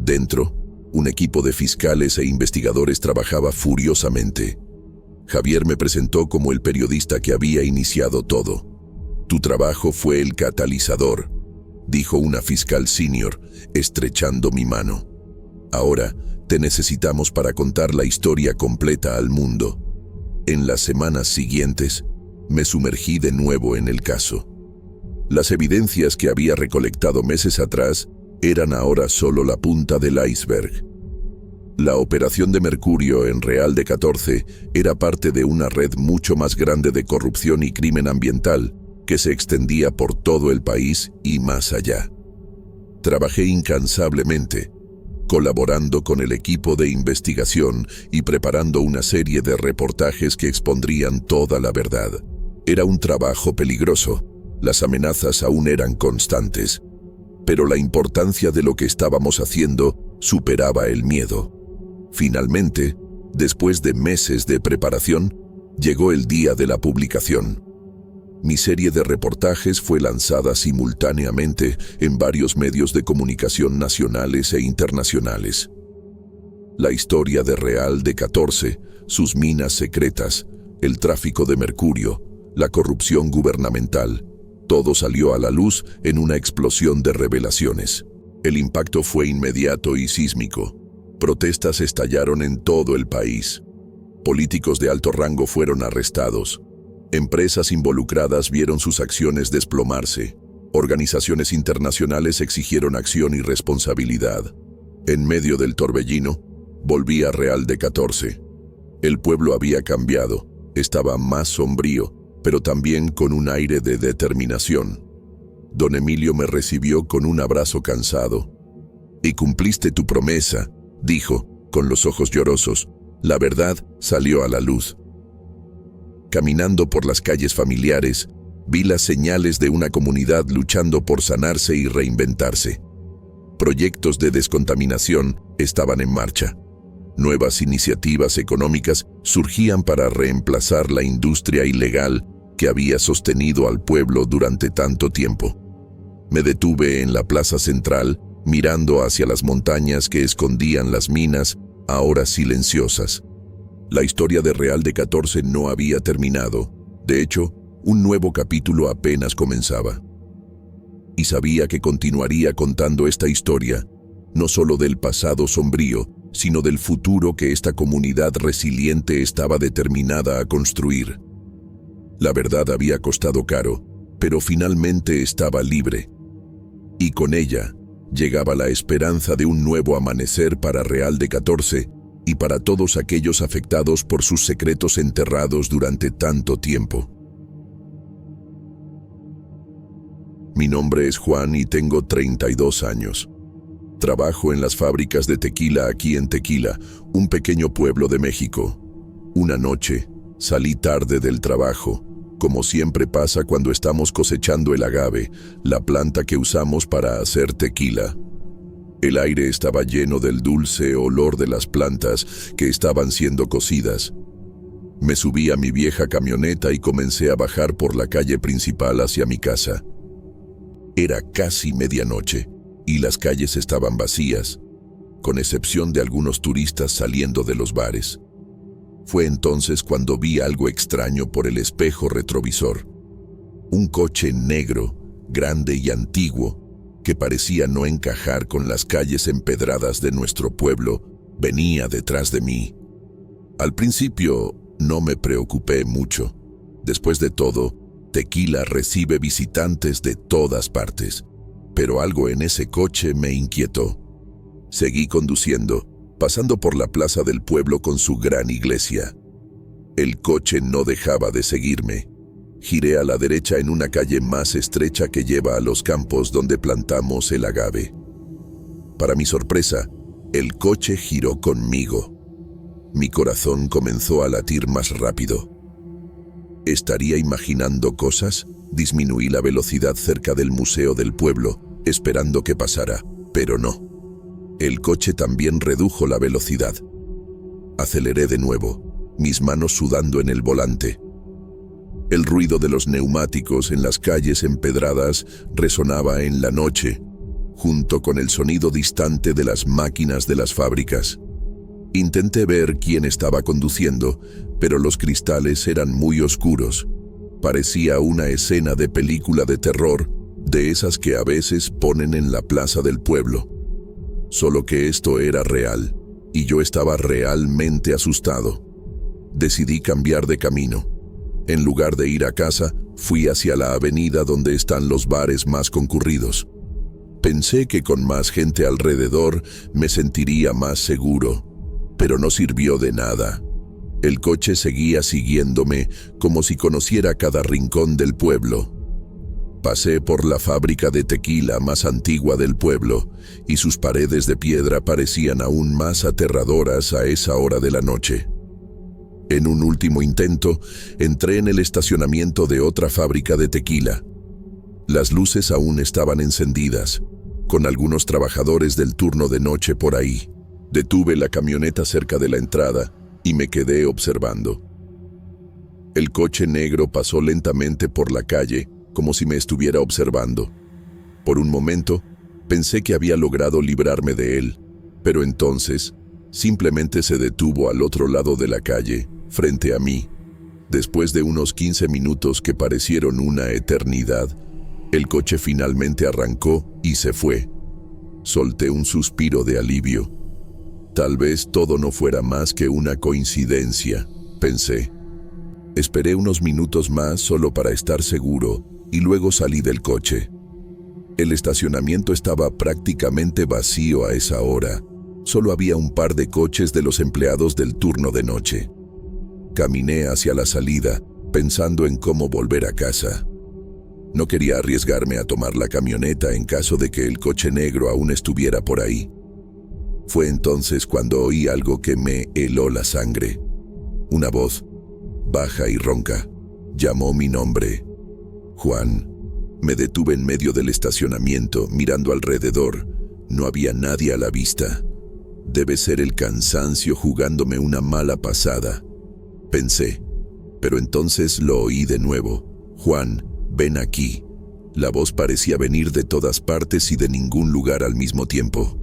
Dentro, un equipo de fiscales e investigadores trabajaba furiosamente. Javier me presentó como el periodista que había iniciado todo. «Tu trabajo fue el catalizador», dijo una fiscal senior, estrechando mi mano. «Ahora te necesitamos para contar la historia completa al mundo». En las semanas siguientes, me sumergí de nuevo en el caso. Las evidencias que había recolectado meses atrás eran ahora solo la punta del iceberg. La operación de Mercurio en Real de 14 era parte de una red mucho más grande de corrupción y crimen ambiental que se extendía por todo el país y más allá. Trabajé incansablemente, colaborando con el equipo de investigación y preparando una serie de reportajes que expondrían toda la verdad. Era un trabajo peligroso, las amenazas aún eran constantes, pero la importancia de lo que estábamos haciendo superaba el miedo. Finalmente, después de meses de preparación, llegó el día de la publicación. Mi serie de reportajes fue lanzada simultáneamente en varios medios de comunicación nacionales e internacionales. La historia de Real de 14, sus minas secretas, el tráfico de mercurio, la corrupción gubernamental, todo salió a la luz en una explosión de revelaciones. El impacto fue inmediato y sísmico. Protestas estallaron en todo el país. Políticos de alto rango fueron arrestados. Empresas involucradas vieron sus acciones desplomarse. Organizaciones internacionales exigieron acción y responsabilidad. En medio del torbellino, volví a Real de 14. El pueblo había cambiado, estaba más sombrío, pero también con un aire de determinación. Don Emilio me recibió con un abrazo cansado. «Y cumpliste tu promesa», dijo, con los ojos llorosos. «La verdad salió a la luz». Caminando por las calles familiares, vi las señales de una comunidad luchando por sanarse y reinventarse. Proyectos de descontaminación, estaban en marcha. Nuevas iniciativas económicas surgían para reemplazar la industria ilegal que había sostenido al pueblo durante tanto tiempo. Me detuve en la plaza central, mirando hacia las montañas que escondían las minas, ahora silenciosas. La historia de Real de 14 no había terminado. De hecho, un nuevo capítulo apenas comenzaba. Y sabía que continuaría contando esta historia, no solo del pasado sombrío, sino del futuro que esta comunidad resiliente estaba determinada a construir. La verdad había costado caro, pero finalmente estaba libre. Y con ella llegaba la esperanza de un nuevo amanecer para Real de 14 y para todos aquellos afectados por sus secretos enterrados durante tanto tiempo. Mi nombre es Juan y tengo 32 años. Trabajo en las fábricas de tequila aquí en Tequila, un pequeño pueblo de México. Una noche, salí tarde del trabajo, como siempre pasa cuando estamos cosechando el agave, la planta que usamos para hacer tequila. El aire estaba lleno del dulce olor de las plantas que estaban siendo cocidas. Me subí a mi vieja camioneta y comencé a bajar por la calle principal hacia mi casa. Era casi medianoche y las calles estaban vacías, con excepción de algunos turistas saliendo de los bares. Fue entonces cuando vi algo extraño por el espejo retrovisor. Un coche negro, grande y antiguo, que parecía no encajar con las calles empedradas de nuestro pueblo, venía detrás de mí. Al principio no me preocupé mucho. Después de todo, Tequila recibe visitantes de todas partes, pero algo en ese coche me inquietó. Seguí conduciendo, pasando por la plaza del pueblo con su gran iglesia. El coche no dejaba de seguirme. Giré a la derecha en una calle más estrecha que lleva a los campos donde plantamos el agave. Para mi sorpresa, el coche giró conmigo. Mi corazón comenzó a latir más rápido. ¿Estaría imaginando cosas? Disminuí la velocidad cerca del museo del pueblo, esperando que pasara, pero no. El coche también redujo la velocidad. Aceleré de nuevo, mis manos sudando en el volante. El ruido de los neumáticos en las calles empedradas resonaba en la noche, junto con el sonido distante de las máquinas de las fábricas. Intenté ver quién estaba conduciendo, pero los cristales eran muy oscuros. Parecía una escena de película de terror, de esas que a veces ponen en la plaza del pueblo. Solo que esto era real, y yo estaba realmente asustado. Decidí cambiar de camino. En lugar de ir a casa, fui hacia la avenida donde están los bares más concurridos. Pensé que con más gente alrededor me sentiría más seguro, pero no sirvió de nada. El coche seguía siguiéndome como si conociera cada rincón del pueblo. Pasé por la fábrica de tequila más antigua del pueblo, y sus paredes de piedra parecían aún más aterradoras a esa hora de la noche. En un último intento, entré en el estacionamiento de otra fábrica de tequila. Las luces aún estaban encendidas, con algunos trabajadores del turno de noche por ahí. Detuve la camioneta cerca de la entrada y me quedé observando. El coche negro pasó lentamente por la calle, como si me estuviera observando. Por un momento, pensé que había logrado librarme de él, pero entonces, simplemente se detuvo al otro lado de la calle, frente a mí. Después de unos 15 minutos que parecieron una eternidad, el coche finalmente arrancó y se fue. Solté un suspiro de alivio. Tal vez todo no fuera más que una coincidencia, pensé. Esperé unos minutos más solo para estar seguro y luego salí del coche. El estacionamiento estaba prácticamente vacío a esa hora. Solo había un par de coches de los empleados del turno de noche. Caminé hacia la salida, pensando en cómo volver a casa. No quería arriesgarme a tomar la camioneta en caso de que el coche negro aún estuviera por ahí. Fue entonces cuando oí algo que me heló la sangre. Una voz, baja y ronca, llamó mi nombre. Juan. Me detuve en medio del estacionamiento, mirando alrededor. No había nadie a la vista. Debe ser el cansancio jugándome una mala pasada, pensé. Pero entonces lo oí de nuevo. Juan, ven aquí. La voz parecía venir de todas partes y de ningún lugar al mismo tiempo.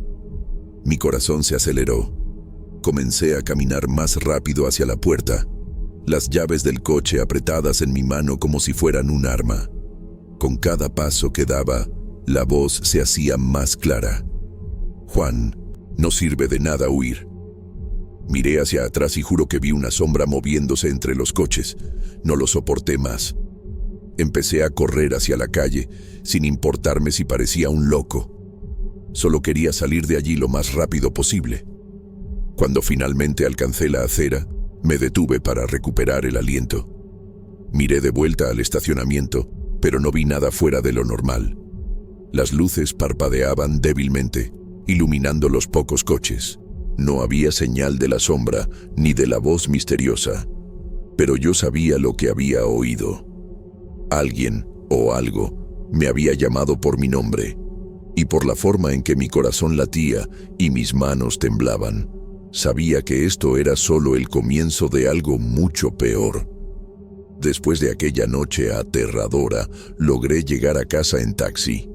Mi corazón se aceleró. Comencé a caminar más rápido hacia la puerta, las llaves del coche apretadas en mi mano como si fueran un arma. Con cada paso que daba, la voz se hacía más clara. Juan, no sirve de nada huir. Miré hacia atrás y juro que vi una sombra moviéndose entre los coches. No lo soporté más. Empecé a correr hacia la calle, sin importarme si parecía un loco. Solo quería salir de allí lo más rápido posible. Cuando finalmente alcancé la acera, me detuve para recuperar el aliento. Miré de vuelta al estacionamiento, pero no vi nada fuera de lo normal. Las luces parpadeaban débilmente, iluminando los pocos coches. No había señal de la sombra ni de la voz misteriosa, pero yo sabía lo que había oído. Alguien o algo me había llamado por mi nombre, y por la forma en que mi corazón latía y mis manos temblaban, sabía que esto era solo el comienzo de algo mucho peor. Después de aquella noche aterradora, logré llegar a casa en taxi.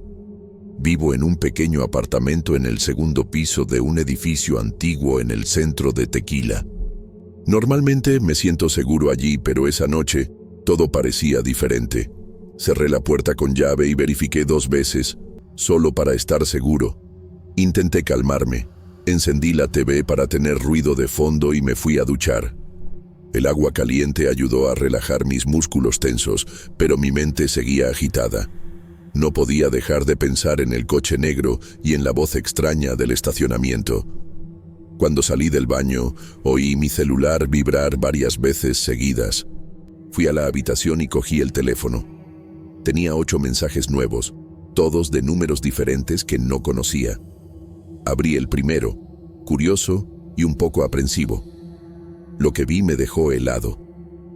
Vivo en un pequeño apartamento en el segundo piso de un edificio antiguo en el centro de Tequila. Normalmente me siento seguro allí, pero esa noche todo parecía diferente. Cerré la puerta con llave y verifiqué 2 veces, solo para estar seguro. Intenté calmarme, encendí la TV para tener ruido de fondo y me fui a duchar. El agua caliente ayudó a relajar mis músculos tensos, pero mi mente seguía agitada. No podía dejar de pensar en el coche negro y en la voz extraña del estacionamiento. Cuando salí del baño, oí mi celular vibrar varias veces seguidas. Fui a la habitación y cogí el teléfono. Tenía 8 mensajes nuevos, todos de números diferentes que no conocía. Abrí el primero, curioso y un poco aprensivo. Lo que vi me dejó helado.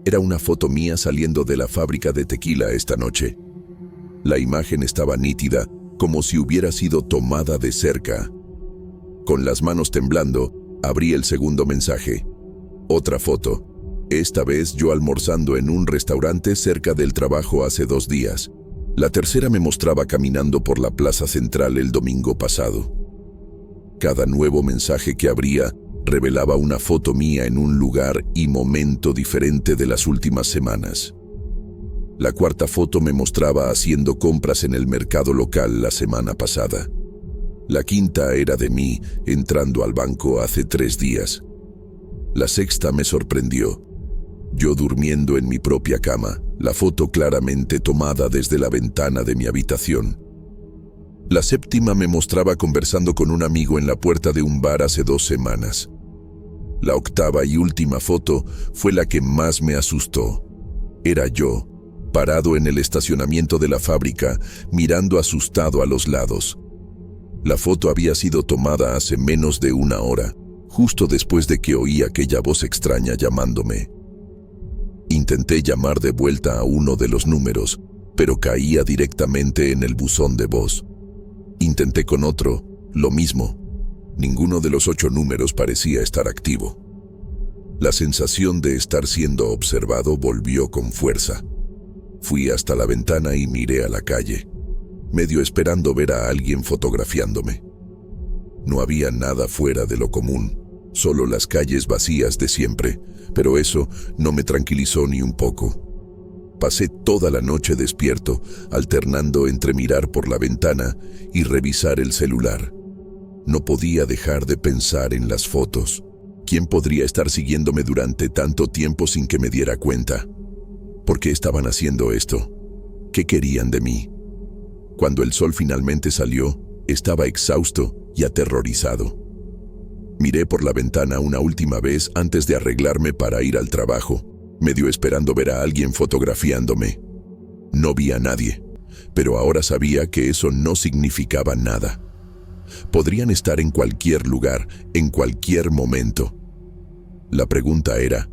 Era una foto mía saliendo de la fábrica de tequila esta noche. La imagen estaba nítida, como si hubiera sido tomada de cerca. Con las manos temblando, abrí el segundo mensaje. Otra foto. Esta vez yo almorzando en un restaurante cerca del trabajo hace 2 días. La tercera me mostraba caminando por la plaza central el domingo pasado. Cada nuevo mensaje que abría revelaba una foto mía en un lugar y momento diferente de las últimas semanas. La cuarta foto me mostraba haciendo compras en el mercado local la semana pasada. La quinta era de mí entrando al banco hace 3 días. La sexta me sorprendió. Yo durmiendo en mi propia cama, la foto claramente tomada desde la ventana de mi habitación. La séptima me mostraba conversando con un amigo en la puerta de un bar hace 2 semanas. La octava y última foto fue la que más me asustó. Era yo, parado en el estacionamiento de la fábrica, mirando asustado a los lados. La foto había sido tomada hace menos de 1 hora, justo después de que oí aquella voz extraña llamándome. Intenté llamar de vuelta a uno de los números, pero caía directamente en el buzón de voz. Intenté con otro, lo mismo. Ninguno de los 8 números parecía estar activo. La sensación de estar siendo observado volvió con fuerza. Fui hasta la ventana y miré a la calle, medio esperando ver a alguien fotografiándome. No había nada fuera de lo común, solo las calles vacías de siempre, pero eso no me tranquilizó ni un poco. Pasé toda la noche despierto, alternando entre mirar por la ventana y revisar el celular. No podía dejar de pensar en las fotos. ¿Quién podría estar siguiéndome durante tanto tiempo sin que me diera cuenta? ¿Por qué estaban haciendo esto? ¿Qué querían de mí? Cuando el sol finalmente salió, estaba exhausto y aterrorizado. Miré por la ventana una última vez antes de arreglarme para ir al trabajo, medio esperando ver a alguien fotografiándome. No vi a nadie, pero ahora sabía que eso no significaba nada. Podrían estar en cualquier lugar, en cualquier momento. La pregunta era,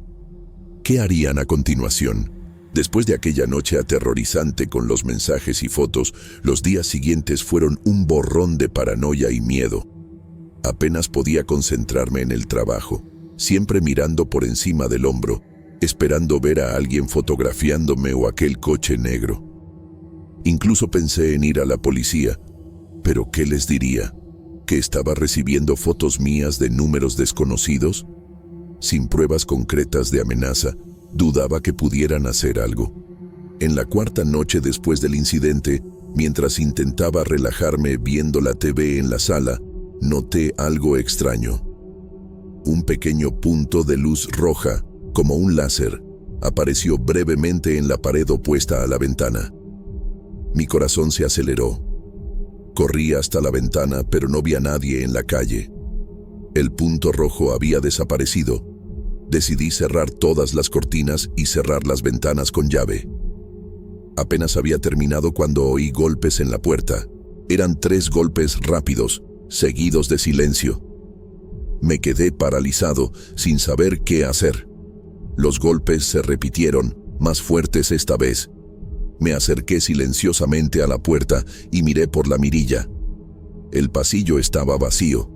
¿qué harían a continuación? Después de aquella noche aterrorizante con los mensajes y fotos, los días siguientes fueron un borrón de paranoia y miedo. Apenas podía concentrarme en el trabajo, siempre mirando por encima del hombro, esperando ver a alguien fotografiándome o aquel coche negro. Incluso pensé en ir a la policía, pero ¿qué les diría? ¿Que estaba recibiendo fotos mías de números desconocidos? Sin pruebas concretas de amenaza, dudaba que pudieran hacer algo. En la cuarta noche después del incidente, mientras intentaba relajarme viendo la TV en la sala, noté algo extraño. Un pequeño punto de luz roja, como un láser, apareció brevemente en la pared opuesta a la ventana. Mi corazón se aceleró. Corrí hasta la ventana, pero no vi a nadie en la calle. El punto rojo había desaparecido. Decidí cerrar todas las cortinas y cerrar las ventanas con llave. Apenas había terminado cuando oí golpes en la puerta. Eran 3 golpes rápidos, seguidos de silencio. Me quedé paralizado, sin saber qué hacer. Los golpes se repitieron, más fuertes esta vez. Me acerqué silenciosamente a la puerta y miré por la mirilla. El pasillo estaba vacío.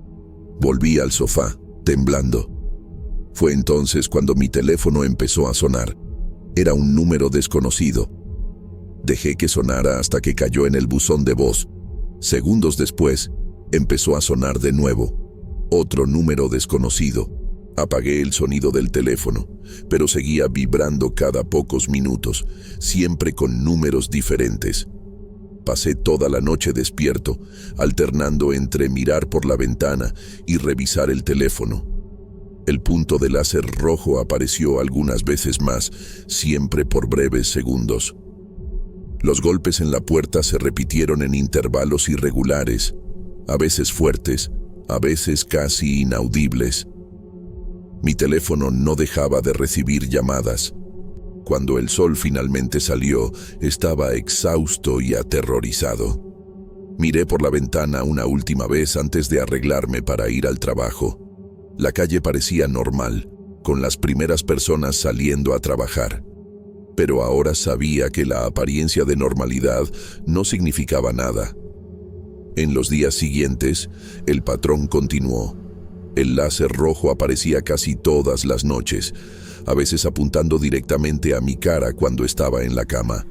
Volví al sofá, temblando. Fue entonces cuando mi teléfono empezó a sonar. Era un número desconocido. Dejé que sonara hasta que cayó en el buzón de voz. Segundos después, empezó a sonar de nuevo. Otro número desconocido. Apagué el sonido del teléfono, pero seguía vibrando cada pocos minutos, siempre con números diferentes. Pasé toda la noche despierto, alternando entre mirar por la ventana y revisar el teléfono. El punto de láser rojo apareció algunas veces más, siempre por breves segundos. Los golpes en la puerta se repitieron en intervalos irregulares, a veces fuertes, a veces casi inaudibles. Mi teléfono no dejaba de recibir llamadas. Cuando el sol finalmente salió, estaba exhausto y aterrorizado. Miré por la ventana una última vez antes de arreglarme para ir al trabajo. La calle parecía normal, con las primeras personas saliendo a trabajar. Pero ahora sabía que la apariencia de normalidad no significaba nada. En los días siguientes, el patrón continuó. El láser rojo aparecía casi todas las noches, a veces apuntando directamente a mi cara cuando estaba en la cama.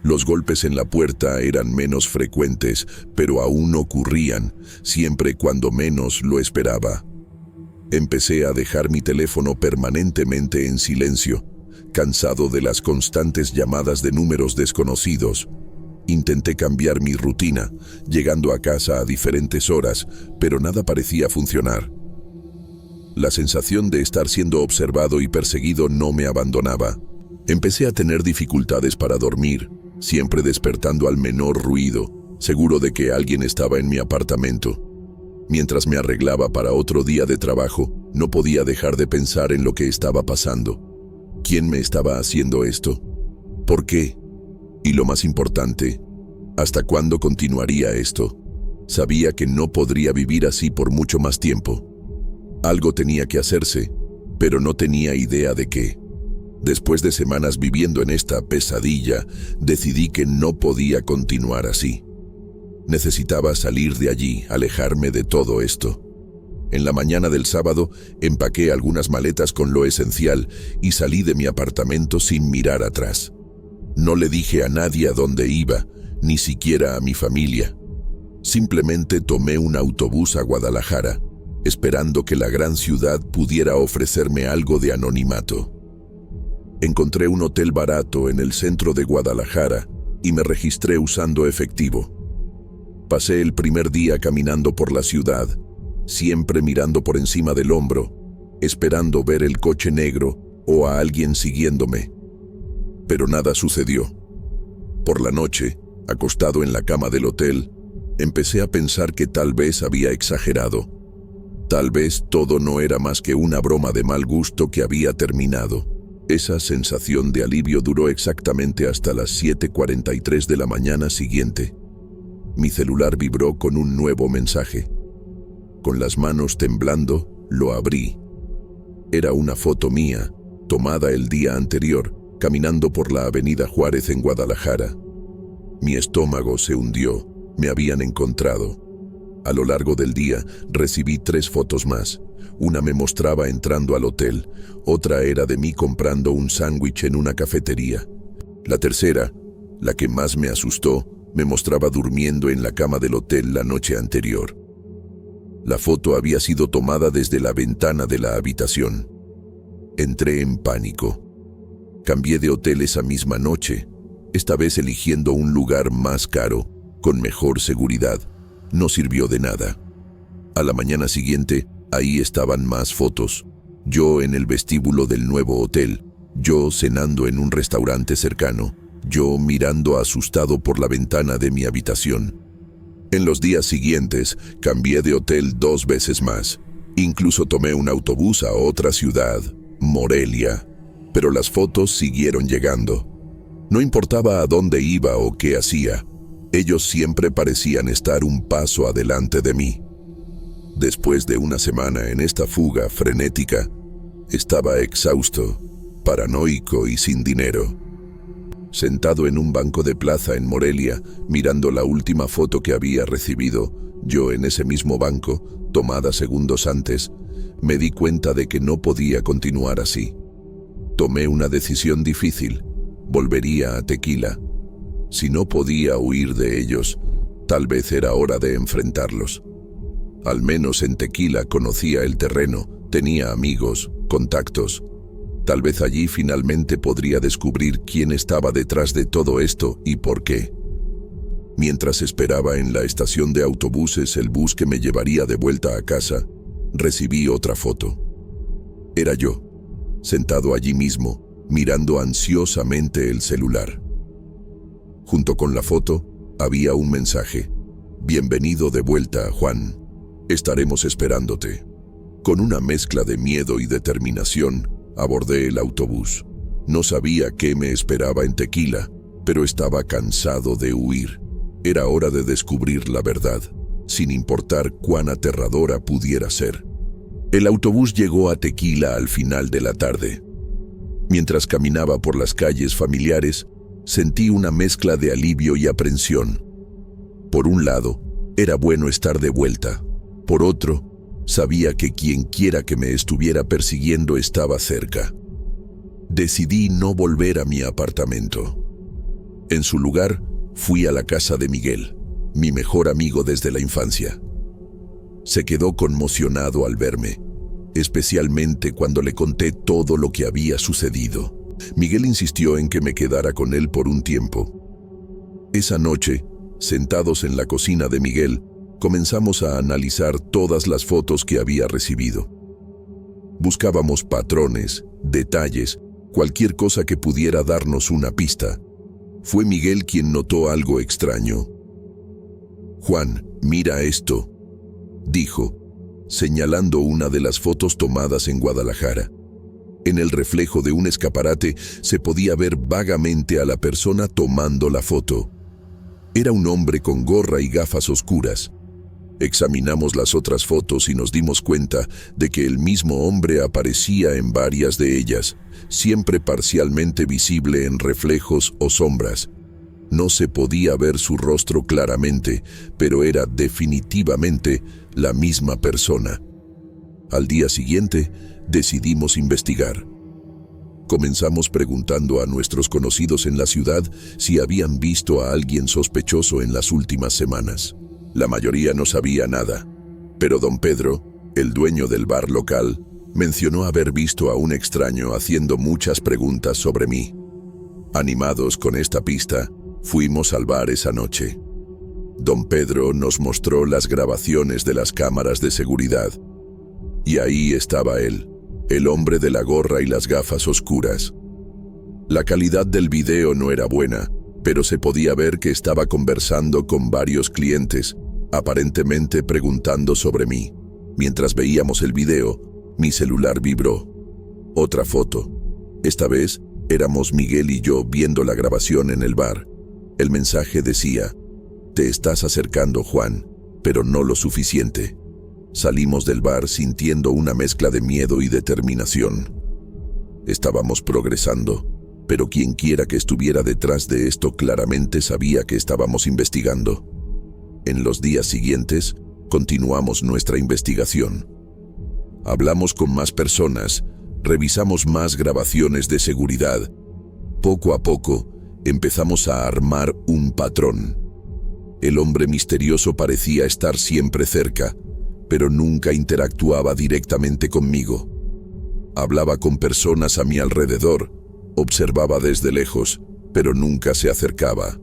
Los golpes en la puerta eran menos frecuentes, pero aún ocurrían, siempre cuando menos lo esperaba. Empecé a dejar mi teléfono permanentemente en silencio, cansado de las constantes llamadas de números desconocidos. Intenté cambiar mi rutina, llegando a casa a diferentes horas, pero nada parecía funcionar. La sensación de estar siendo observado y perseguido no me abandonaba. Empecé a tener dificultades para dormir, siempre despertando al menor ruido, seguro de que alguien estaba en mi apartamento. Mientras me arreglaba para otro día de trabajo, no podía dejar de pensar en lo que estaba pasando. ¿Quién me estaba haciendo esto? ¿Por qué? Y lo más importante, ¿hasta cuándo continuaría esto? Sabía que no podría vivir así por mucho más tiempo. Algo tenía que hacerse, pero no tenía idea de qué. Después de semanas viviendo en esta pesadilla, decidí que no podía continuar así. Necesitaba salir de allí, alejarme de todo esto. En la mañana del sábado, empaqué algunas maletas con lo esencial y salí de mi apartamento sin mirar atrás. No le dije a nadie a dónde iba, ni siquiera a mi familia. Simplemente tomé un autobús a Guadalajara, esperando que la gran ciudad pudiera ofrecerme algo de anonimato. Encontré un hotel barato en el centro de Guadalajara y me registré usando efectivo. Pasé el primer día caminando por la ciudad, siempre mirando por encima del hombro, esperando ver el coche negro o a alguien siguiéndome. Pero nada sucedió. Por la noche, acostado en la cama del hotel, empecé a pensar que tal vez había exagerado. Tal vez todo no era más que una broma de mal gusto que había terminado. Esa sensación de alivio duró exactamente hasta las 7:43 de la mañana siguiente. Mi celular vibró con un nuevo mensaje. Con las manos temblando, lo abrí. Era una foto mía, tomada el día anterior, caminando por la avenida Juárez en Guadalajara. Mi estómago se hundió. Me habían encontrado. A lo largo del día, recibí 3 fotos más. Una me mostraba entrando al hotel, otra era de mí comprando un sándwich en una cafetería. La tercera, la que más me asustó, me mostraba durmiendo en la cama del hotel la noche anterior. La foto había sido tomada desde la ventana de la habitación. Entré en pánico. Cambié de hotel esa misma noche, esta vez eligiendo un lugar más caro, con mejor seguridad. No sirvió de nada. A la mañana siguiente, ahí estaban más fotos. Yo en el vestíbulo del nuevo hotel, yo cenando en un restaurante cercano, yo mirando asustado por la ventana de mi habitación. En los días siguientes, cambié de hotel 2 veces más. Incluso tomé un autobús a otra ciudad, Morelia. Pero las fotos siguieron llegando. No importaba a dónde iba o qué hacía, ellos siempre parecían estar un paso adelante de mí. Después de una semana en esta fuga frenética, estaba exhausto, paranoico y sin dinero. Sentado en un banco de plaza en Morelia, mirando la última foto que había recibido, yo en ese mismo banco, tomada segundos antes, me di cuenta de que no podía continuar así. Tomé una decisión difícil. Volvería a Tequila. Si no podía huir de ellos, tal vez era hora de enfrentarlos. Al menos en Tequila conocía el terreno, tenía amigos, contactos. Tal vez allí finalmente podría descubrir quién estaba detrás de todo esto y por qué. Mientras esperaba en la estación de autobuses el bus que me llevaría de vuelta a casa, recibí otra foto. Era yo, sentado allí mismo, mirando ansiosamente el celular. Junto con la foto, había un mensaje. Bienvenido de vuelta, Juan. Estaremos esperándote. Con una mezcla de miedo y determinación, abordé el autobús. No sabía qué me esperaba en Tequila, pero estaba cansado de huir. Era hora de descubrir la verdad, sin importar cuán aterradora pudiera ser. El autobús llegó a Tequila al final de la tarde. Mientras caminaba por las calles familiares, sentí una mezcla de alivio y aprensión. Por un lado, era bueno estar de vuelta. Por otro, sabía que quienquiera que me estuviera persiguiendo estaba cerca. Decidí no volver a mi apartamento. En su lugar, fui a la casa de Miguel, mi mejor amigo desde la infancia. Se quedó conmocionado al verme, especialmente cuando le conté todo lo que había sucedido. Miguel insistió en que me quedara con él por un tiempo. Esa noche, sentados en la cocina de Miguel, comenzamos a analizar todas las fotos que había recibido. Buscábamos patrones, detalles, cualquier cosa que pudiera darnos una pista. Fue Miguel quien notó algo extraño. «Juan, mira esto», dijo, señalando una de las fotos tomadas en Guadalajara. En el reflejo de un escaparate se podía ver vagamente a la persona tomando la foto. Era un hombre con gorra y gafas oscuras. Examinamos las otras fotos y nos dimos cuenta de que el mismo hombre aparecía en varias de ellas, siempre parcialmente visible en reflejos o sombras. No se podía ver su rostro claramente, pero era definitivamente la misma persona. Al día siguiente, decidimos investigar. Comenzamos preguntando a nuestros conocidos en la ciudad si habían visto a alguien sospechoso en las últimas semanas. La mayoría no sabía nada, pero don Pedro, el dueño del bar local, mencionó haber visto a un extraño haciendo muchas preguntas sobre mí. Animados con esta pista, fuimos al bar esa noche. Don Pedro nos mostró las grabaciones de las cámaras de seguridad. Y ahí estaba él, el hombre de la gorra y las gafas oscuras. La calidad del video no era buena, pero se podía ver que estaba conversando con varios clientes, aparentemente preguntando sobre mí. Mientras veíamos el video, mi celular vibró. Otra foto. Esta vez, éramos Miguel y yo viendo la grabación en el bar. El mensaje decía: «Te estás acercando, Juan, pero no lo suficiente». Salimos del bar sintiendo una mezcla de miedo y determinación. Estábamos progresando, pero quienquiera que estuviera detrás de esto claramente sabía que estábamos investigando. En los días siguientes, Continuamos nuestra investigación. Hablamos con más personas, revisamos más grabaciones de seguridad. Poco a poco, empezamos a armar un patrón. El hombre misterioso parecía estar siempre cerca, pero nunca interactuaba directamente conmigo. Hablaba con personas a mi alrededor, observaba desde lejos, pero nunca se acercaba.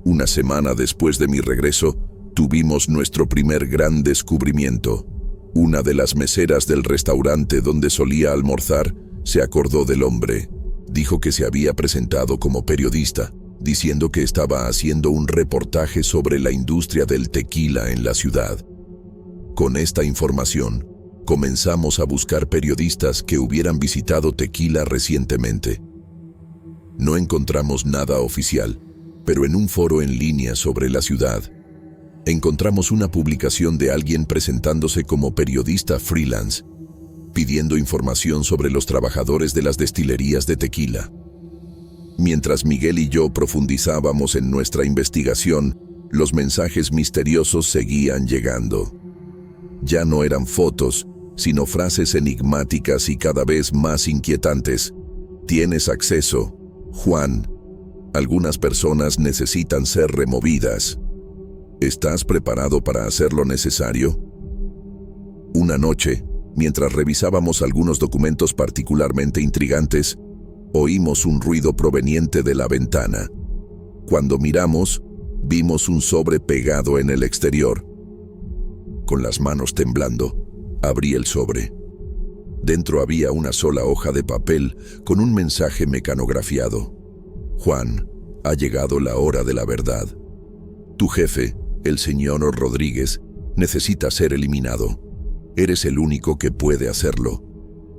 Una semana después de mi regreso, tuvimos nuestro primer gran descubrimiento. Una de las meseras del restaurante donde solía almorzar se acordó del hombre. Dijo que se había presentado como periodista, diciendo que estaba haciendo un reportaje sobre la industria del tequila en la ciudad. Con esta información, comenzamos a buscar periodistas que hubieran visitado Tequila recientemente. No encontramos nada oficial, pero en un foro en línea sobre la ciudad, encontramos una publicación de alguien presentándose como periodista freelance, pidiendo información sobre los trabajadores de las destilerías de tequila. Mientras Miguel y yo profundizábamos en nuestra investigación, los mensajes misteriosos seguían llegando. Ya no eran fotos, sino frases enigmáticas y cada vez más inquietantes. Tienes acceso, Juan. Algunas personas necesitan ser removidas. ¿Estás preparado para hacer lo necesario? Una noche, mientras revisábamos algunos documentos particularmente intrigantes, oímos un ruido proveniente de la ventana. Cuando miramos, vimos un sobre pegado en el exterior. Con las manos temblando, abrí el sobre. Dentro había una sola hoja de papel con un mensaje mecanografiado. Juan, ha llegado la hora de la verdad. Tu jefe, el señor Rodríguez, necesita ser eliminado. Eres el único que puede hacerlo.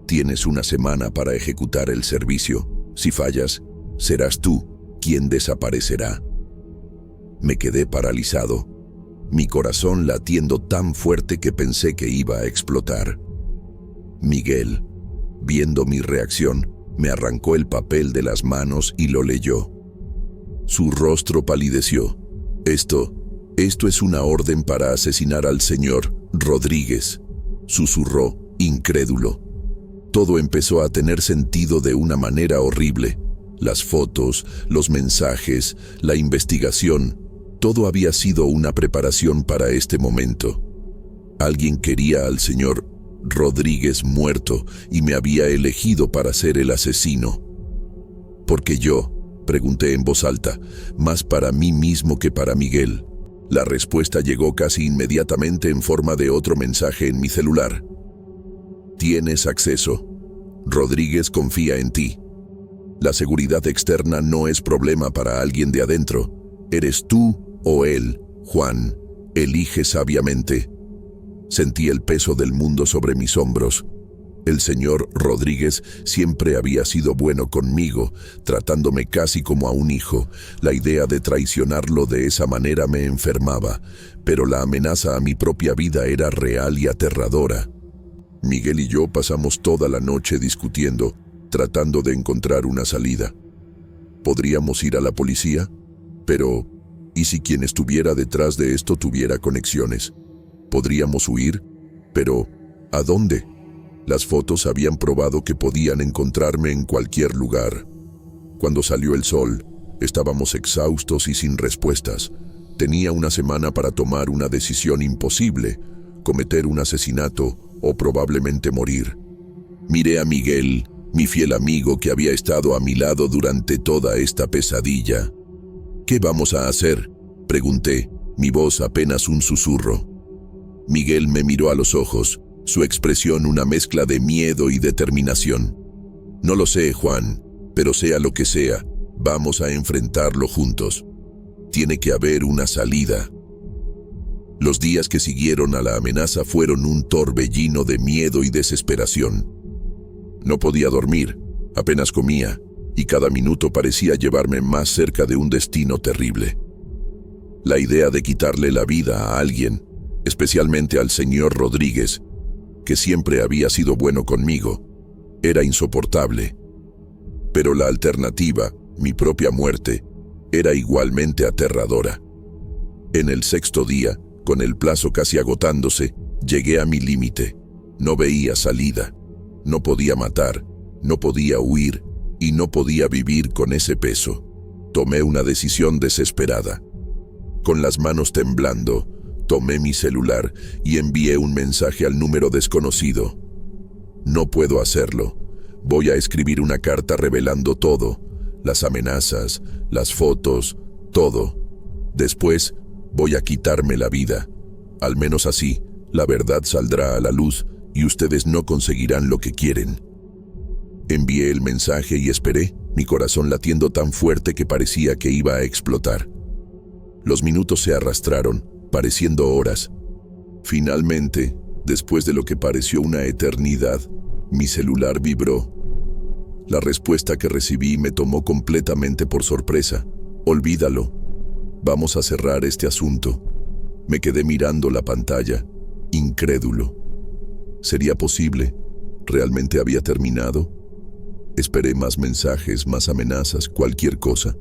Tienes una semana para ejecutar el servicio. Si fallas, serás tú quien desaparecerá. Me quedé paralizado, mi corazón latiendo tan fuerte que pensé que iba a explotar. Miguel, viendo mi reacción, me arrancó el papel de las manos y lo leyó. Su rostro palideció. Esto es una orden para asesinar al señor Rodríguez, susurró, incrédulo. Todo empezó a tener sentido de una manera horrible. Las fotos, los mensajes, la investigación, todo había sido una preparación para este momento. Alguien quería al señor Rodríguez muerto y me había elegido para ser el asesino. ¿Por qué yo?, pregunté en voz alta, más para mí mismo que para Miguel. La respuesta llegó casi inmediatamente en forma de otro mensaje en mi celular. Tienes acceso. Rodríguez confía en ti. La seguridad externa no es problema para alguien de adentro. Eres tú o él, Juan. Elige sabiamente. Sentí el peso del mundo sobre mis hombros. El señor Rodríguez siempre había sido bueno conmigo, tratándome casi como a un hijo. La idea de traicionarlo de esa manera me enfermaba, pero la amenaza a mi propia vida era real y aterradora. Miguel y yo pasamos toda la noche discutiendo, tratando de encontrar una salida. ¿Podríamos ir a la policía? Pero, ¿y si quien estuviera detrás de esto tuviera conexiones? ¿Podríamos huir? Pero, ¿a dónde? Las fotos habían probado que podían encontrarme en cualquier lugar. Cuando salió el sol, estábamos exhaustos y sin respuestas. Tenía una semana para tomar una decisión imposible, cometer un asesinato o probablemente morir. Miré a Miguel, mi fiel amigo que había estado a mi lado durante toda esta pesadilla. ¿Qué vamos a hacer?, pregunté, mi voz apenas un susurro. Miguel me miró a los ojos, su expresión una mezcla de miedo y determinación. No lo sé, Juan, pero sea lo que sea, vamos a enfrentarlo juntos. Tiene que haber una salida. Los días que siguieron a la amenaza fueron un torbellino de miedo y desesperación. No podía dormir, apenas comía, y cada minuto parecía llevarme más cerca de un destino terrible. La idea de quitarle la vida a alguien, especialmente al señor Rodríguez, que siempre había sido bueno conmigo, era insoportable. Pero la alternativa, mi propia muerte, era igualmente aterradora. En el sexto día, Con el plazo casi agotándose, llegué a mi límite. No veía salida. No podía matar, no podía huir y no podía vivir con ese peso. Tomé una decisión desesperada. Con las manos temblando, tomé mi celular y envié un mensaje al número desconocido. No puedo hacerlo. Voy a escribir una carta revelando todo, las amenazas, las fotos, todo. Después, voy a quitarme la vida. Al menos así, la verdad saldrá a la luz y ustedes no conseguirán lo que quieren. Envié el mensaje y esperé, mi corazón latiendo tan fuerte que parecía que iba a explotar. Los minutos se arrastraron, pareciendo horas. Finalmente, después de lo que pareció una eternidad, mi celular vibró. La respuesta que recibí me tomó completamente por sorpresa. Olvídalo. Vamos a cerrar este asunto. Me quedé mirando la pantalla, incrédulo. ¿Sería posible? ¿Realmente había terminado? Esperé más mensajes, más amenazas, cualquier cosa.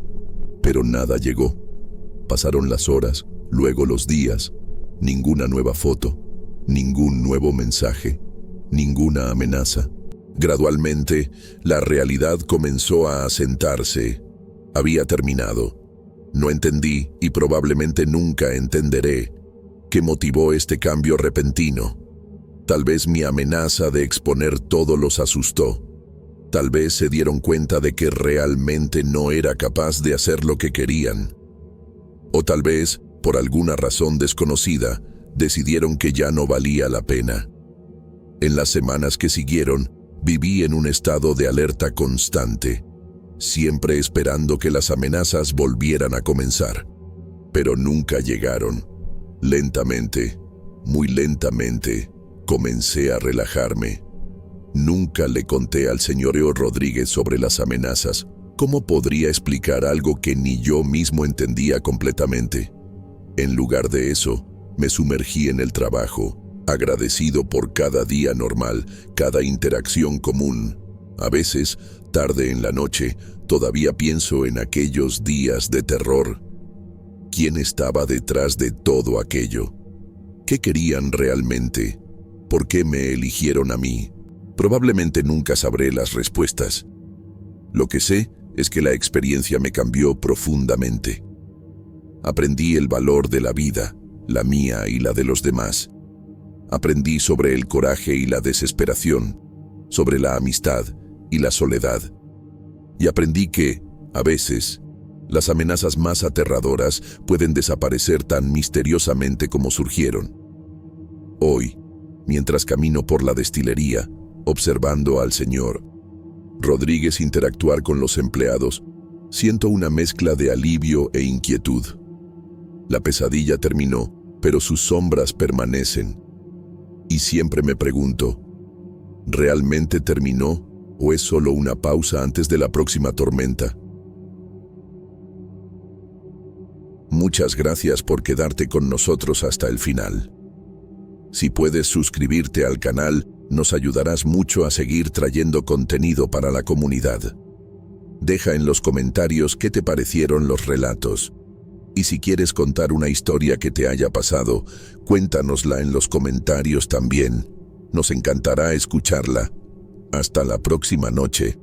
Pero nada llegó. Pasaron las horas, luego los días. Ninguna nueva foto, ningún nuevo mensaje, ninguna amenaza. Gradualmente, la realidad comenzó a asentarse. Había terminado. No entendí, y probablemente nunca entenderé, qué motivó este cambio repentino. Tal vez mi amenaza de exponer todo los asustó. Tal vez se dieron cuenta de que realmente no era capaz de hacer lo que querían. O tal vez, por alguna razón desconocida, decidieron que ya no valía la pena. En las semanas que siguieron, viví en un estado de alerta constante, siempre esperando que las amenazas volvieran a comenzar. Pero nunca llegaron. Lentamente, muy lentamente, comencé a relajarme. Nunca le conté al señor Rodríguez sobre las amenazas. ¿Cómo podría explicar algo que ni yo mismo entendía completamente? En lugar de eso, me sumergí en el trabajo, agradecido por cada día normal, cada interacción común. A veces, tarde en la noche, todavía pienso en aquellos días de terror. ¿Quién estaba detrás de todo aquello? ¿Qué querían realmente? ¿Por qué me eligieron a mí? Probablemente nunca sabré las respuestas. Lo que sé es que la experiencia me cambió profundamente. Aprendí el valor de la vida, la mía y la de los demás. Aprendí sobre el coraje y la desesperación, sobre la amistad y la soledad. Y aprendí que, a veces, las amenazas más aterradoras pueden desaparecer tan misteriosamente como surgieron. Hoy, mientras camino por la destilería, observando al señor Rodríguez interactuar con los empleados, siento una mezcla de alivio e inquietud. La pesadilla terminó, pero sus sombras permanecen. Y siempre me pregunto, ¿realmente terminó o es solo una pausa antes de la próxima tormenta? Muchas gracias por quedarte con nosotros hasta el final. Si puedes suscribirte al canal, nos ayudarás mucho a seguir trayendo contenido para la comunidad. Deja en los comentarios qué te parecieron los relatos. Y si quieres contar una historia que te haya pasado, cuéntanosla en los comentarios también. Nos encantará escucharla. Hasta la próxima noche.